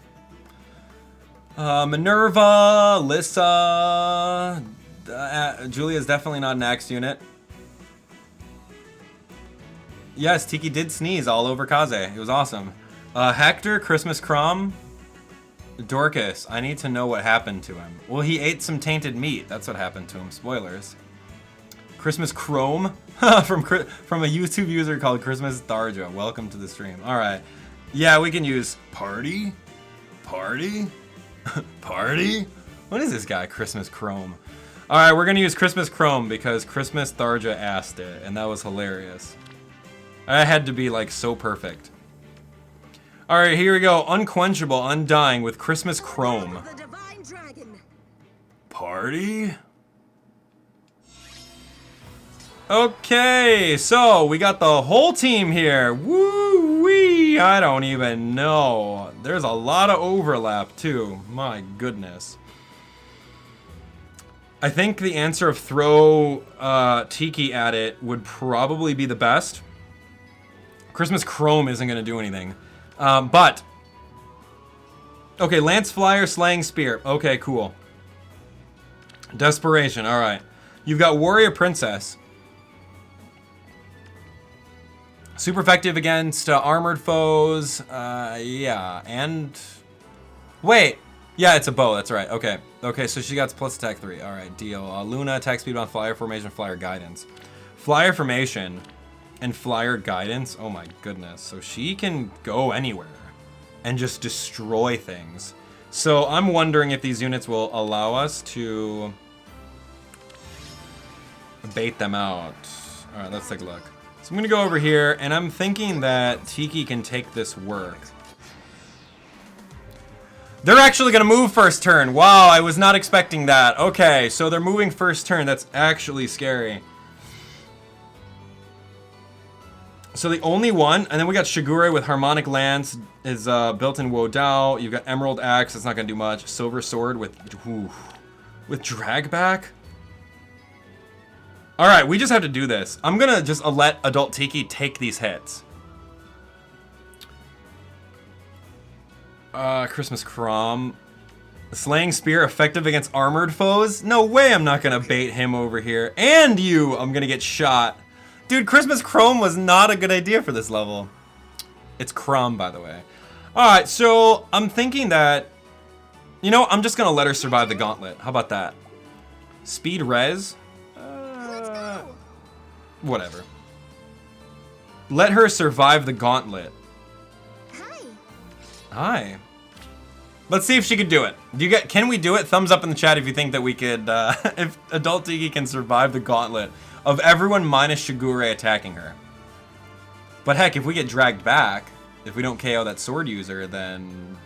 Minerva, Lissa, Julia's definitely not an axe unit. Yes, Tiki did sneeze all over Kaze. It was awesome. Hector, Christmas Crom, Dorcas. I need to know what happened to him. Well, he ate some tainted meat. That's what happened to him. Spoilers. Christmas Chrome from a YouTube user called Christmas Darja. Welcome to the stream. All right. Yeah, we can use party. Party? Party? What is this guy, Christmas Chrome? All right, we're going to use Christmas Chrome because Christmas Darja asked it, and that was hilarious. I had to be like so perfect. All right, here we go. Unquenchable, Undying with Christmas Chrome. Party? Okay, so we got the whole team here. Woo-wee! I don't even know. There's a lot of overlap too. My goodness. I think the answer of throw Tiki at it would probably be the best. Christmas Chrome isn't going to do anything. But... okay, Lance Flyer, Slaying Spear. Okay, cool. Desperation, alright. You've got Warrior Princess. Super effective against armored foes. Yeah, and... wait. Yeah, it's a bow, that's right. Okay. Okay, so she got plus attack 3. Alright, deal. Luna, attack speed on Flyer Formation, Flyer Guidance. Flyer Formation and Flyer Guidance. Oh my goodness. So she can go anywhere and just destroy things. So I'm wondering if these units will allow us to bait them out. Alright, let's take a look. So I'm gonna go over here, and I'm thinking that Tiki can take this work. They're actually gonna move first turn. Wow, I was not expecting that. Okay, so they're moving first turn. That's actually scary. So the only one, and then we got Shigure with Harmonic Lance, is built-in Wodao. You've got Emerald Axe, that's not gonna do much. Silver Sword with Dragback. All right, we just have to do this. I'm gonna just let Adult Tiki take these hits. Christmas Crom. Slaying Spear, effective against armored foes? No way I'm not gonna bait him over here. And you, I'm gonna get shot. Dude, Christmas Chrome was not a good idea for this level. It's Crom, by the way. Alright, so I'm thinking that... you know, I'm just gonna let her survive the gauntlet. How about that? Speed res? Whatever. Let her survive the gauntlet. Hi. Hi. Let's see if she could do it. Can we do it? Thumbs up in the chat if you think that we could, if Adult Tiki can survive the gauntlet of everyone minus Shigure attacking her. But heck, if we get dragged back, if we don't KO that sword user, then...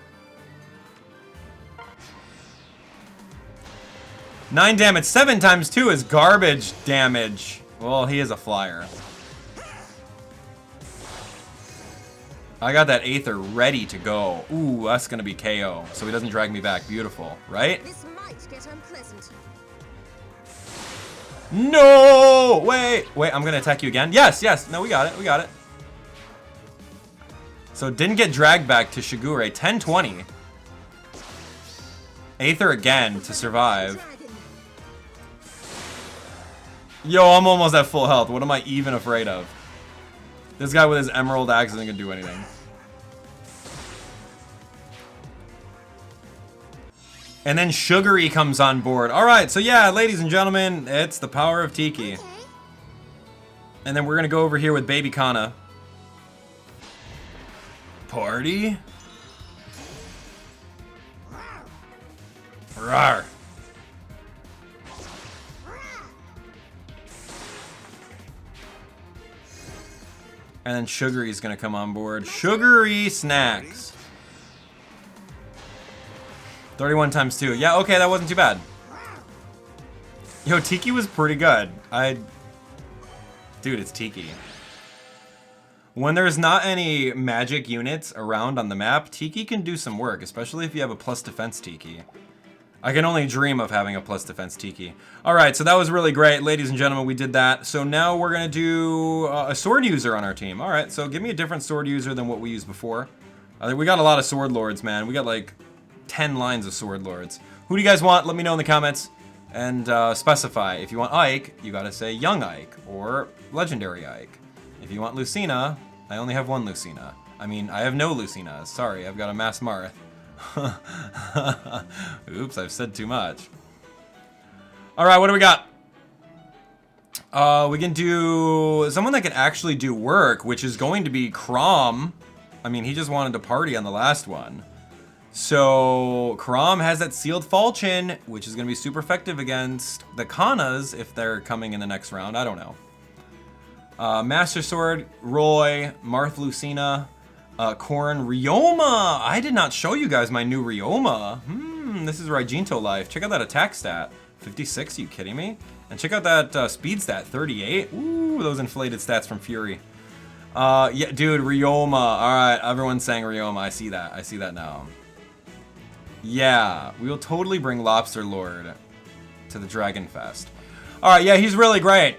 9 damage. 7 times 2 is garbage damage. Well, he is a flyer. I got that Aether ready to go. Ooh, that's gonna be KO, so he doesn't drag me back. Beautiful, right? This might get unpleasant. No! Wait, I'm gonna attack you again. Yes, no, we got it. So didn't get dragged back to Shigure. 1020. Aether again to survive. Yo, I'm almost at full health. What am I even afraid of? This guy with his emerald axe isn't gonna do anything. And then Sugary comes on board. Alright, so yeah, ladies and gentlemen, it's the power of Tiki. And then we're gonna go over here with Baby Kana. Party? Rawr. And then Sugary's gonna come on board. Sugary snacks. 31 times 2. Yeah, okay, that wasn't too bad. Yo, Tiki was pretty good. Dude, it's Tiki. When there's not any magic units around on the map, Tiki can do some work, especially if you have a plus defense Tiki. I can only dream of having a plus defense Tiki. Alright, so that was really great. Ladies and gentlemen, we did that. So now we're going to do a sword user on our team. Alright, so give me a different sword user than what we used before. I think we got a lot of sword lords, man. We got like 10 lines of sword lords. Who do you guys want? Let me know in the comments. And specify. If you want Ike, you gotta say Young Ike or Legendary Ike. If you want Lucina, I only have one Lucina. I mean, I have no Lucinas. Sorry, I've got a Mass Marth. Oops, I've said too much. Alright, what do we got? We can do someone that can actually do work, which is going to be Crom. I mean, he just wanted to party on the last one. So, Crom has that Sealed Falchion, which is going to be super effective against the Kanas if they're coming in the next round. I don't know. Master Sword, Roy, Marth Lucina, Korn, Ryoma. I did not show you guys my new Ryoma. This is Raijinto Life. Check out that attack stat. 56, you kidding me? And check out that speed stat, 38. Ooh, those inflated stats from Fury. Yeah, dude, Ryoma. Alright, everyone's saying Ryoma. I see that now. Yeah, we will totally bring Lobster Lord to the Dragon Fest. Alright, yeah, he's really great.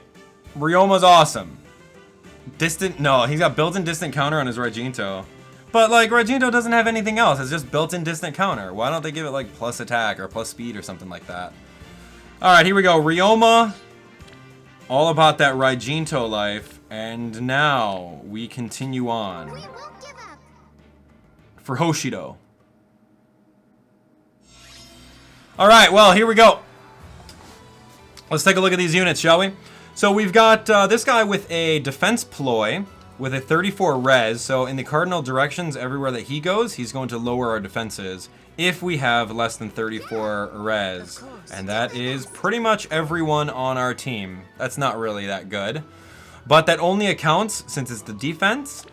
Ryoma's awesome. No, he's got built-in distant counter on his Raijinto. But, like, Raijinto doesn't have anything else. It's just built-in distant counter. Why don't they give it, like, plus attack or plus speed or something like that? Alright, here we go. Ryoma. All about that Raijinto life. And now we continue on. We won't give up. For Hoshido. Alright, well, here we go. Let's take a look at these units, shall we? So we've got this guy with a defense ploy with a 34 res. So in the cardinal directions, everywhere that he goes, he's going to lower our defenses if we have less than 34 res. And that is pretty much everyone on our team. That's not really that good. But that only accounts, since it's the defense,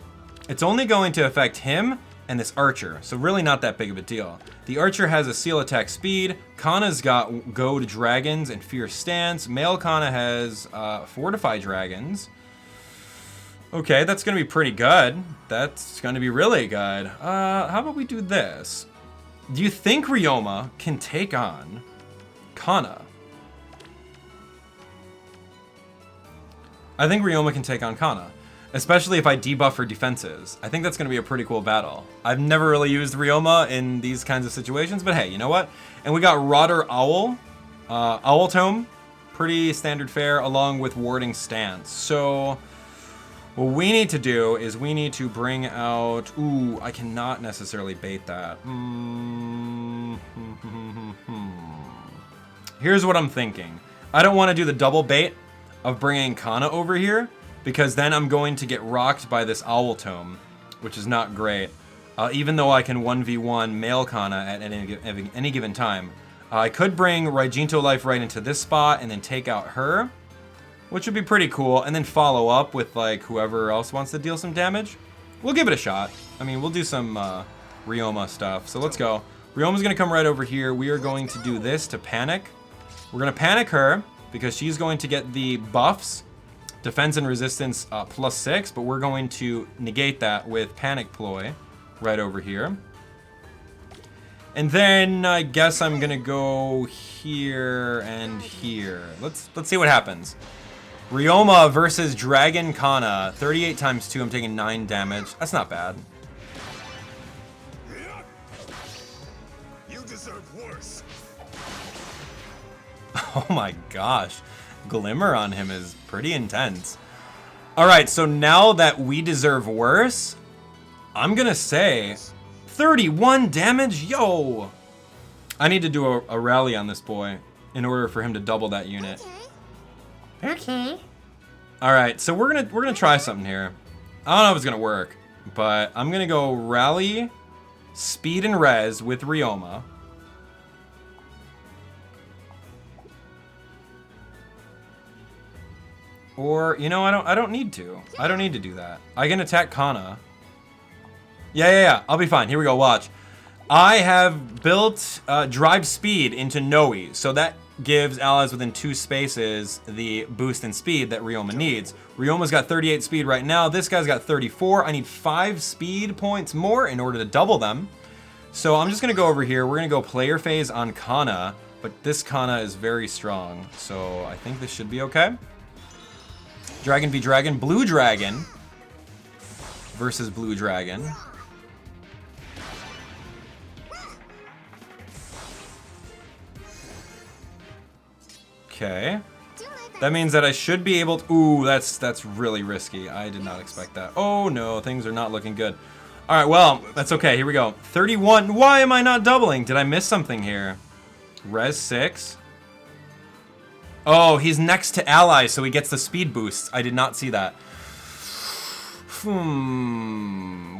it's only going to affect him and this archer. So really not that big of a deal. The archer has a seal attack speed. Kana's got goad dragons and fierce stance. Male Kana has fortify dragons. Okay, that's gonna be pretty good. That's gonna be really good. How about we do this? Do you think Ryoma can take on Kana? I think Ryoma can take on Kana. Especially if I debuff her defenses. I think that's going to be a pretty cool battle. I've never really used Ryoma in these kinds of situations, but hey, you know what? And we got Rotter Owl. Owl Tome. Pretty standard fare, along with Warding Stance. So, what we need to do is we need to bring out... Ooh, I cannot necessarily bait that. Here's what I'm thinking. I don't want to do the double bait of bringing Kana over here, because then I'm going to get rocked by this Owl Tome, which is not great. Even though I can 1v1 male Kana at any given time. I could bring Raijinto Life right into this spot and then take out her, which would be pretty cool, and then follow up with like whoever else wants to deal some damage. We'll give it a shot. I mean, we'll do some Ryoma stuff. So let's go. Ryoma's gonna come right over here. We are going to do this to panic. We're gonna panic her because she's going to get the buffs Defense and resistance +6, but we're going to negate that with Panic Ploy right over here. And then I guess I'm gonna go here and here. Let's see what happens. Ryoma versus Dragon Kana. 38 times 2, I'm taking 9 damage. That's not bad. You deserve worse. Oh my gosh. Glimmer on him is pretty intense. Alright, so now that we deserve worse, I'm gonna say 31 damage? Yo! I need to do a rally on this boy in order for him to double that unit. Okay. Alright, so we're gonna try something here. I don't know if it's gonna work, but I'm gonna go rally, speed and res with Ryoma. Or, you know, I don't need to. I don't need to do that. I can attack Kana. Yeah. I'll be fine. Here we go. Watch. I have built drive speed into Noe, so that gives allies within 2 spaces the boost in speed that Ryoma needs. Ryoma's got 38 speed right now. This guy's got 34. I need 5 speed points more in order to double them. So I'm just going to go over here. We're going to go player phase on Kana, but this Kana is very strong, so I think this should be okay. Dragon v Dragon. Blue Dragon versus Blue Dragon. Okay. That means that I should be able to... Ooh, that's really risky. I did not expect that. Oh no, things are not looking good. Alright, well, that's okay. Here we go. 31. Why am I not doubling? Did I miss something here? Res 6. Oh, he's next to allies, so he gets the speed boost. I did not see that.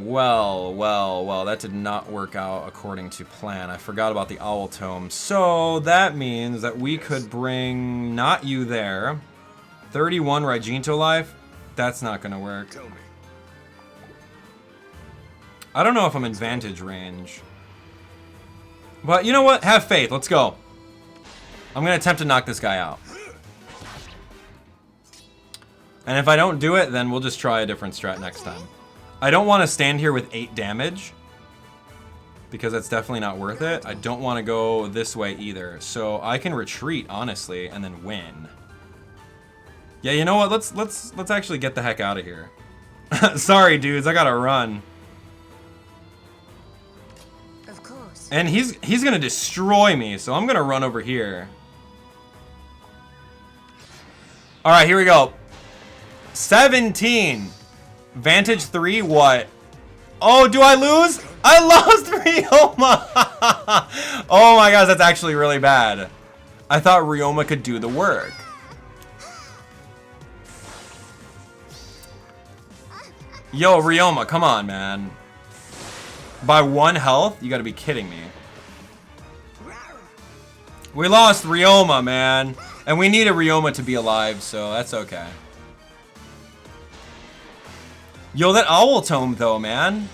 Well, that did not work out according to plan. I forgot about the Owl Tome. So that means that we could bring not you there. 31 Raijinto life. That's not gonna work. Tell me. I don't know if I'm in vantage range. But you know what? Have faith. Let's go. I'm gonna attempt to knock this guy out. And if I don't do it, then we'll just try a different strat next time. I don't want to stand here with 8 damage, because that's definitely not worth it. I don't want to go this way either. So I can retreat, honestly, and then win. Yeah, you know what? Let's actually get the heck out of here. Sorry, dudes. I gotta run. Of course. And he's gonna destroy me, so I'm gonna run over here. All right, here we go. 17. Vantage 3, what? Oh, do I lose? I lost Ryoma. Oh my gosh, that's actually really bad. I thought Ryoma could do the work. Yo, Ryoma, come on, man. By 1 health? You gotta be kidding me. We lost Ryoma, man. And we need a Ryoma to be alive, so that's okay. Yo, that Owl Tome, though, man.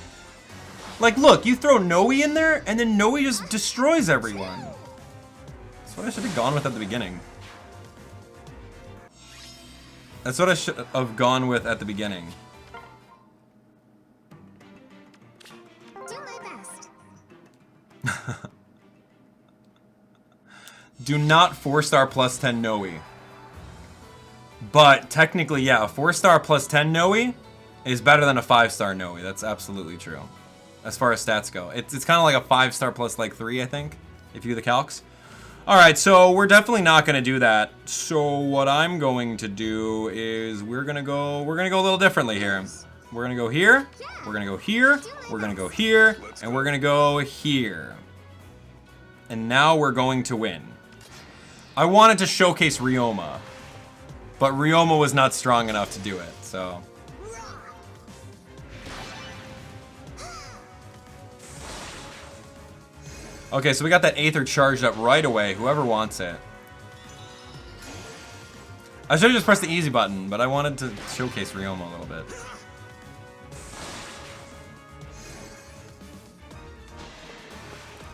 Like, look, you throw Noe in there, and then Noe just destroys everyone. That's what I should have gone with at the beginning. That's what I should have gone with at the beginning. Do my best. Do not 4-star plus 10 Noe. But technically, yeah, a 4-star plus 10 Noe is better than a 5-star Noe. That's absolutely true. As far as stats go. It's kind of like a 5-star plus like 3, I think, if you do the calcs. Alright, so we're definitely not going to do that. So what I'm going to do is we're going to go a little differently here. We're going to go here, we're going to go here, we're going to go here, and we're going to go here. And now we're going to win. I wanted to showcase Ryoma, but Ryoma was not strong enough to do it, so... Okay, so we got that Aether charged up right away, whoever wants it. I should have just pressed the easy button, but I wanted to showcase Ryoma a little bit.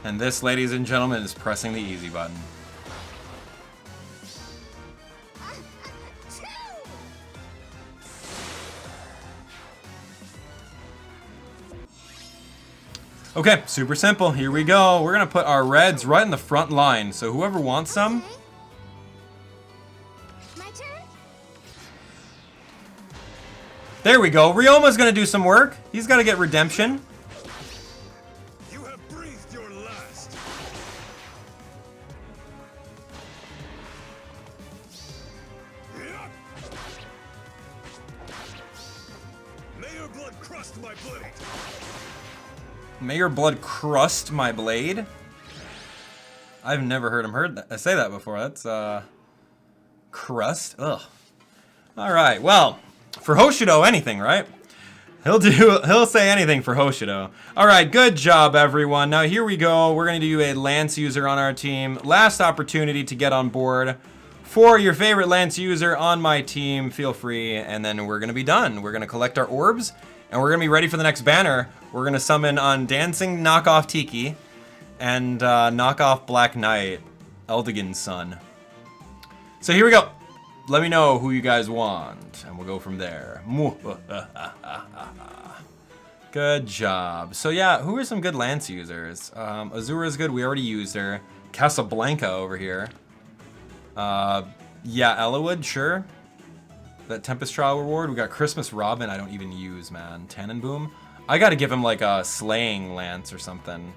And this, ladies and gentlemen, is pressing the easy button. Okay, super simple. Here we go. We're gonna put our reds right in the front line. So whoever wants some, Okay. My turn? there we go. Ryoma's gonna do some work. He's gotta get redemption. You have breathed your last. May your blood crust my blade. May your blood crust my blade. I've never heard him say that before. That's crust. Ugh. All right. Well, for Hoshido, anything, right? He'll say anything for Hoshido. All right. Good job, everyone. Now here we go. We're gonna do a Lance user on our team. Last opportunity to get on board. For your favorite Lance user on my team, feel free, and then we're gonna be done. We're gonna collect our orbs, and we're gonna be ready for the next banner. We're gonna summon on Dancing Knockoff Tiki, and Knockoff Black Knight, Eldigan's son. So here we go. Let me know who you guys want, and we'll go from there. Good job. So yeah, who are some good Lance users? Azura's good, we already used her. Casablanca over here. Yeah, Ellawood, sure. That Tempest Trial reward. We got Christmas Robin, I don't even use, man. Tannenboom. I gotta give him like a Slaying Lance or something.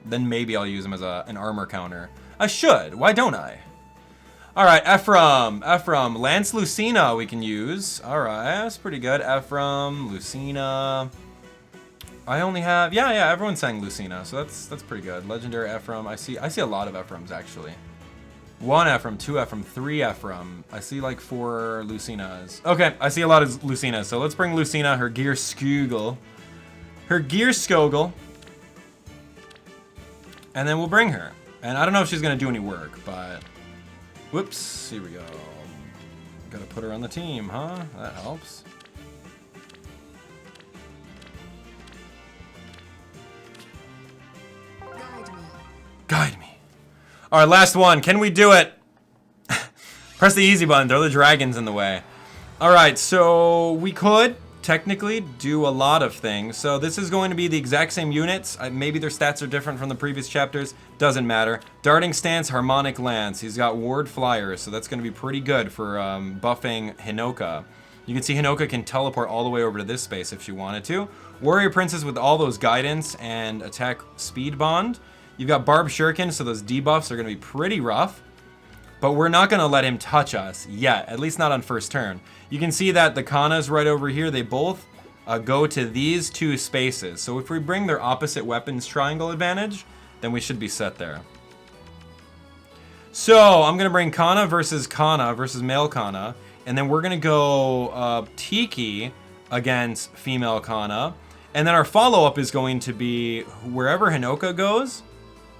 Then maybe I'll use him as an armor counter. I should, why don't I? Alright, Ephraim. Lance Lucina we can use. Alright, that's pretty good. Ephraim, Lucina. I only have, yeah, everyone's saying Lucina, so that's pretty good. Legendary Ephraim, I see a lot of Ephraims actually. 1 Ephraim, 2 Ephraim, 3 Ephraim. I see like 4 Lucinas. Okay, I see a lot of Lucinas, so let's bring Lucina, her Gear Skogel. And then we'll bring her. And I don't know if she's gonna do any work, but... Whoops, here we go. Gotta put her on the team, huh? That helps. Guide me. All right, last one. Can we do it? Press the easy button. Throw the dragons in the way. All right, so we could technically do a lot of things. So this is going to be the exact same units. Maybe their stats are different from the previous chapters. Doesn't matter. Darting Stance, Harmonic Lance. He's got Ward Flyer, so that's going to be pretty good for buffing Hinoka. You can see Hinoka can teleport all the way over to this space if she wanted to. Warrior Princess with all those guidance and attack speed bond. You've got Barb Shuriken, so those debuffs are going to be pretty rough. But we're not going to let him touch us yet, at least not on first turn. You can see that the Kanas right over here, they both go to these 2 spaces. So if we bring their opposite weapons triangle advantage, then we should be set there. So I'm going to bring Kana versus male Kana. And then we're going to go Tiki against female Kana. And then our follow-up is going to be wherever Hinoka goes,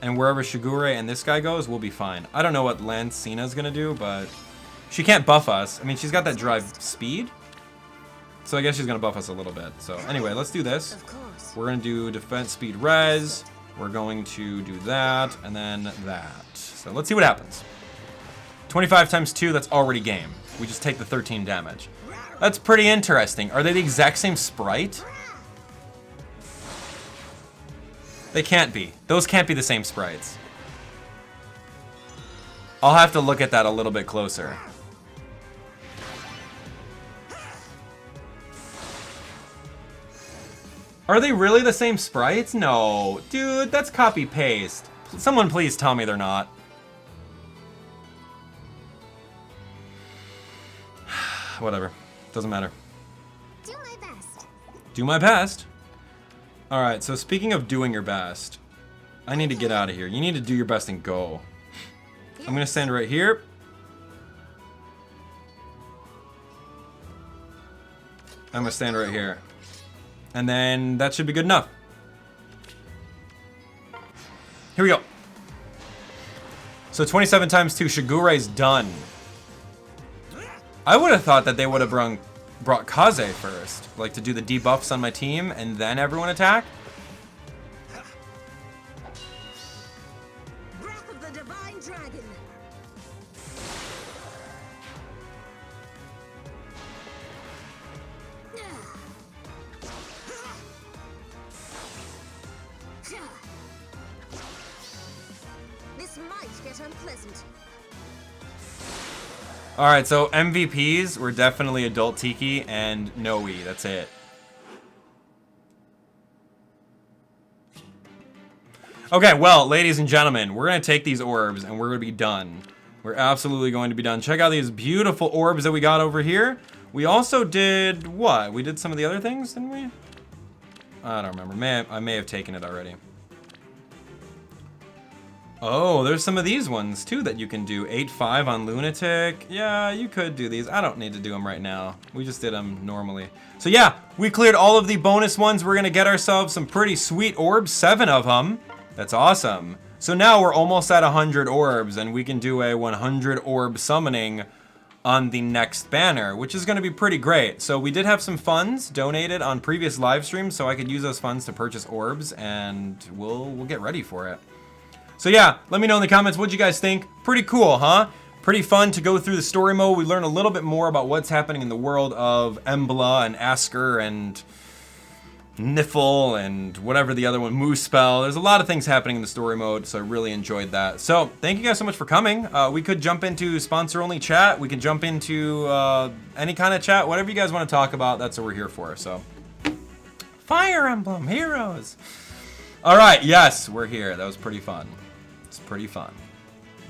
and wherever Shigure and this guy goes, we'll be fine. I don't know what Lancina's gonna do, but she can't buff us. I mean, she's got that drive speed, so I guess she's gonna buff us a little bit. So anyway, let's do this. Of course. We're gonna do defense speed res. We're going to do that, and then that. So let's see what happens. 25 times 2, that's already game. We just take the 13 damage. That's pretty interesting. Are they the exact same sprite? They can't be. Those can't be the same sprites. I'll have to look at that a little bit closer. Are they really the same sprites? No. Dude, that's copy-paste. Someone please tell me they're not. Whatever. Doesn't matter. Do my best. Do my best? Alright, so speaking of doing your best, I need to get out of here. You need to do your best and go. I'm gonna stand right here. I'm gonna stand right here. And then that should be good enough. Here we go. So 27 times 2, Shigure's done. I would have thought that they would have brought Kaze first, like to do the debuffs on my team and then everyone attack. Breath of the Divine Dragon. This might get unpleasant. All right, so MVPs were definitely Adult Tiki and Noe. That's it. Okay, well, ladies and gentlemen, we're going to take these orbs and we're going to be done. We're absolutely going to be done. Check out these beautiful orbs that we got over here. We also did what? We did some of the other things, didn't we? I don't remember. I may have taken it already. Oh, there's some of these ones too that you can do. 8-5 on Lunatic. Yeah, you could do these. I don't need to do them right now. We just did them normally. So yeah, we cleared all of the bonus ones. We're gonna get ourselves some pretty sweet orbs, 7 of them. That's awesome. So now we're almost at 100 orbs and we can do a 100 orb summoning on the next banner, which is gonna be pretty great. So we did have some funds donated on previous live streams, so I could use those funds to purchase orbs, and we'll get ready for it. So yeah, let me know in the comments what you guys think. Pretty cool, huh? Pretty fun to go through the story mode. We learn a little bit more about what's happening in the world of Embla and Asker and Niffle and whatever the other one, Moose Spell. There's a lot of things happening in the story mode, so I really enjoyed that. So thank you guys so much for coming. We could jump into sponsor-only chat. We could jump into any kind of chat. Whatever you guys want to talk about, that's what we're here for. So, Fire Emblem Heroes. All right, yes, we're here. That was pretty fun. It's pretty fun.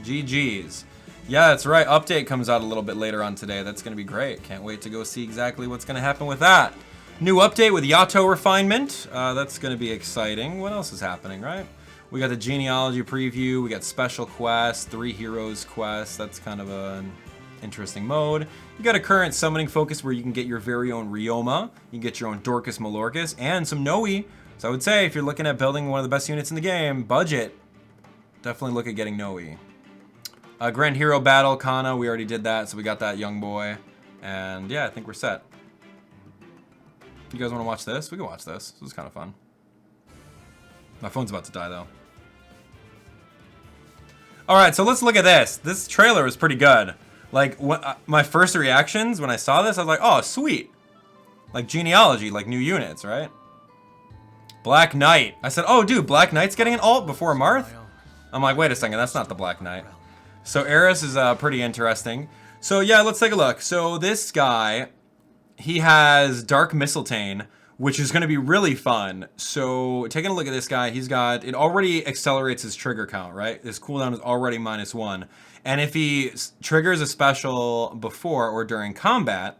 GG's. Yeah, that's right. Update comes out a little bit later on today. That's going to be great. Can't wait to go see exactly what's going to happen with that. New update with Yato refinement. That's going to be exciting. What else is happening, right? We got the genealogy preview. We got special quests, 3 heroes quests. That's kind of an interesting mode. You got a current summoning focus where you can get your very own Ryoma. You can get your own Dorcas Malorcas and some Noe. So I would say if you're looking at building one of the best units in the game, budget, definitely look at getting Noe. Grand Hero Battle, Kana, we already did that, so we got that young boy. And yeah, I think we're set. You guys want to watch this? We can watch this. This is kind of fun. My phone's about to die, though. Alright, so let's look at this. This trailer was pretty good. Like, my first reactions when I saw this, I was like, oh, sweet. Like, genealogy, like new units, right? Black Knight. I said, oh, dude, Black Knight's getting an ult before Marth? I'm like, wait a second, that's not the Black Knight. So Eris is pretty interesting. So yeah, let's take a look. So this guy, he has Dark Mistletoe, which is going to be really fun. So taking a look at this guy, he's got, it already accelerates his trigger count, right? His cooldown is already -1. And if he triggers a special before or during combat,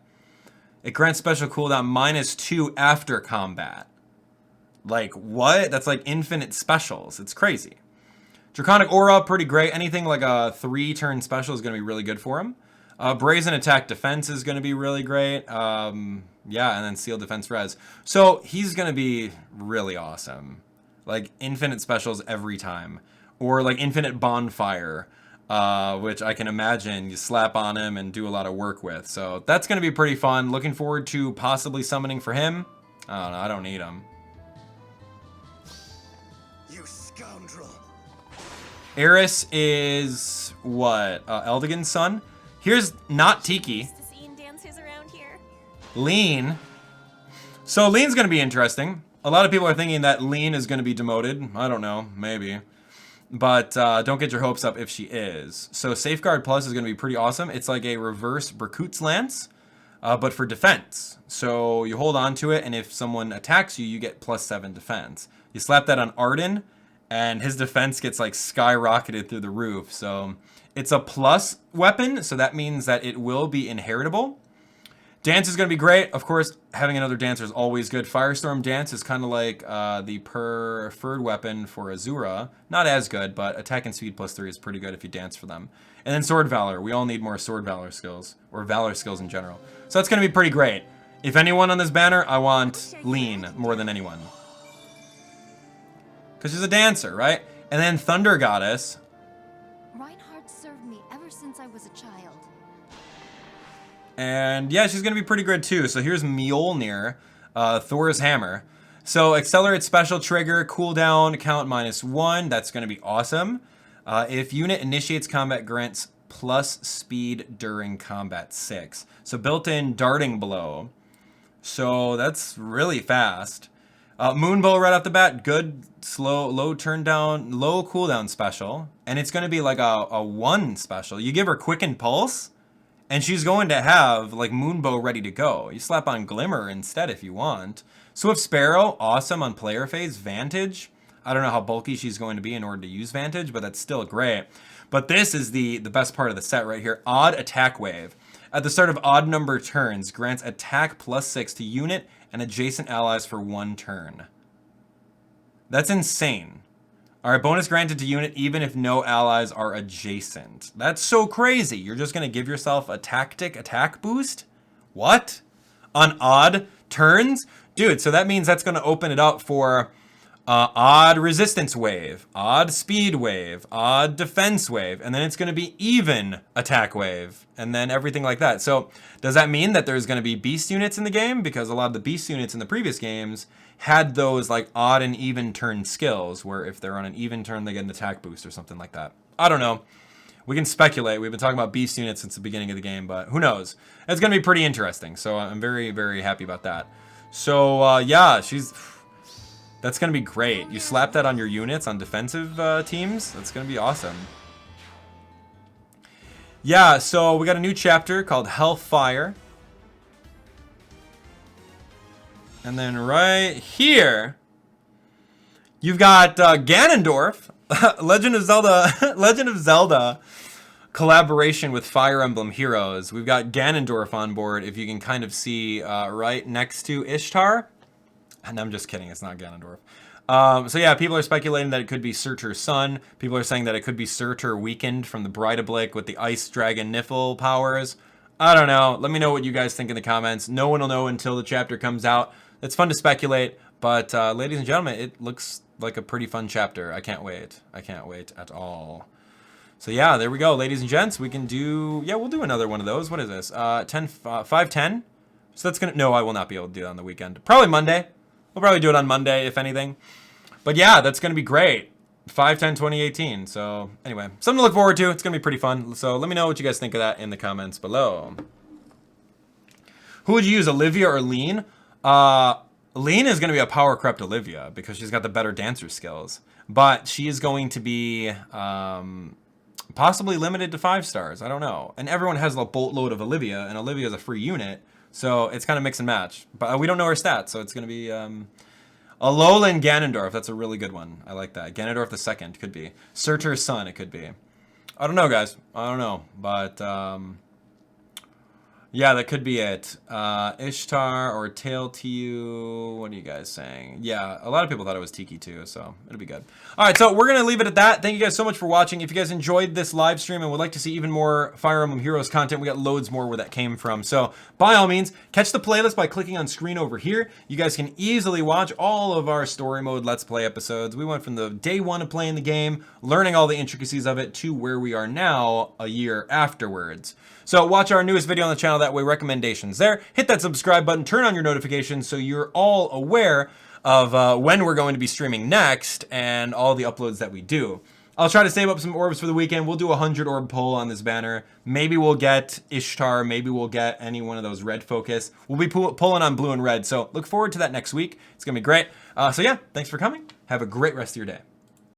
it grants special cooldown -2 after combat. Like, what? That's like infinite specials. It's crazy. Draconic Aura, pretty great. Anything like a 3-turn special is going to be really good for him. Brazen Attack Defense is going to be really great. Yeah, and then Seal Defense Res. So he's going to be really awesome. Like, infinite specials every time. Or like Infinite Bonfire, which I can imagine you slap on him and do a lot of work with. So that's going to be pretty fun. Looking forward to possibly summoning for him. I don't know. I don't need him. Eris is what? Eldigan's son. Here's not Tiki. Lean. So Lean's gonna be interesting. A lot of people are thinking that Lean is gonna be demoted. I don't know, maybe. But don't get your hopes up if she is. So Safeguard Plus is gonna be pretty awesome. It's like a reverse Berkut's Lance, but for defense. So you hold on to it, and if someone attacks you, you get +7 defense. You slap that on Arden, and his defense gets like skyrocketed through the roof. So it's a plus weapon, so that means that it will be inheritable. Dance is going to be great. Of course, having another dancer is always good. Firestorm Dance is kind of like the preferred weapon for Azura. Not as good, but attack and speed +3 is pretty good if you dance for them. And then Sword Valor. We all need more Sword Valor skills, or Valor skills in general. So that's going to be pretty great. If anyone on this banner, I want Lean more than anyone. Because she's a dancer, right? And then Thunder Goddess. Reinhardt served me ever since I was a child. And yeah, she's going to be pretty good too. So here's Mjolnir, Thor's Hammer. So accelerate special trigger, cooldown, count -1. That's going to be awesome. If unit initiates combat, grants plus speed during combat 6. So built-in darting blow. So that's really fast. Moonbow right off the bat, good, slow, low cooldown special. And it's going to be like a 1 special. You give her Quicken Pulse, and she's going to have like Moonbow ready to go. You slap on Glimmer instead if you want. Swift Sparrow, awesome on player phase. Vantage, I don't know how bulky she's going to be in order to use Vantage, but that's still great. But this is the best part of the set right here. Odd Attack Wave. At the start of odd number turns, grants attack +6 to unit and adjacent allies for 1 turn. That's insane. Alright, bonus granted to unit even if no allies are adjacent. That's so crazy. You're just going to give yourself a tactic attack boost? What? On odd turns? Dude, so that means that's going to open it up for odd resistance wave, odd speed wave, odd defense wave, and then it's going to be even attack wave, and then everything like that. So does that mean that there's going to be beast units in the game? Because a lot of the beast units in the previous games had those like odd and even turn skills, where if they're on an even turn, they get an attack boost or something like that. I don't know. We can speculate. We've been talking about beast units since the beginning of the game, but who knows? It's going to be pretty interesting. So I'm very, very happy about that. So yeah, that's going to be great. You slap that on your units on defensive teams. That's going to be awesome. Yeah, so we got a new chapter called Hellfire. And then right here, you've got Ganondorf, Legend of Zelda collaboration with Fire Emblem Heroes. We've got Ganondorf on board, if you can kind of see right next to Ishtar. And I'm just kidding, it's not Ganondorf. So yeah, people are speculating that it could be Surtur's son. People are saying that it could be Surtur weakened from the Bride of Blick with the Ice Dragon Niffle powers. I don't know. Let me know what you guys think in the comments. No one will know until the chapter comes out. It's fun to speculate, but ladies and gentlemen, it looks like a pretty fun chapter. I can't wait. I can't wait at all. So yeah, there we go, ladies and gents. We can do, yeah, we'll do another one of those. What is this? 510? So that's gonna, no, I will not be able to do it on the weekend. Probably Monday. We'll probably do it on Monday, if anything. But yeah, that's going to be great. 5/10/2018. So anyway, something to look forward to. It's going to be pretty fun. So let me know what you guys think of that in the comments below. Who would you use, Olivia or Lean? Lean is going to be a power corrupt Olivia because she's got the better dancer skills. But she is going to be possibly limited to 5 stars. I don't know. And everyone has a boatload of Olivia, and Olivia is a free unit. So it's kind of mix and match. But we don't know her stats, so it's going to be Alolan Ganondorf. That's a really good one. I like that. Ganondorf the second could be. Surtur's son, it could be. I don't know, guys. I don't know. But yeah, that could be it. Ishtar or Tail to You. What are you guys saying? Yeah, a lot of people thought it was Tiki too, so it'll be good. All right, so we're going to leave it at that. Thank you guys so much for watching. If you guys enjoyed this live stream and would like to see even more Fire Emblem Heroes content, we got loads more where that came from. So by all means, catch the playlist by clicking on screen over here. You guys can easily watch all of our story mode Let's Play episodes. We went from the day 1 of playing the game, learning all the intricacies of it, to where we are now a year afterwards. So watch our newest video on the channel, that way, recommendations there. Hit that subscribe button, turn on your notifications so you're all aware of when we're going to be streaming next and all the uploads that we do. I'll try to save up some orbs for the weekend. We'll do a 100 orb pull on this banner. Maybe we'll get Ishtar. Maybe we'll get any one of those red focus. We'll be pulling on blue and red. So look forward to that next week. It's going to be great. So yeah, thanks for coming. Have a great rest of your day.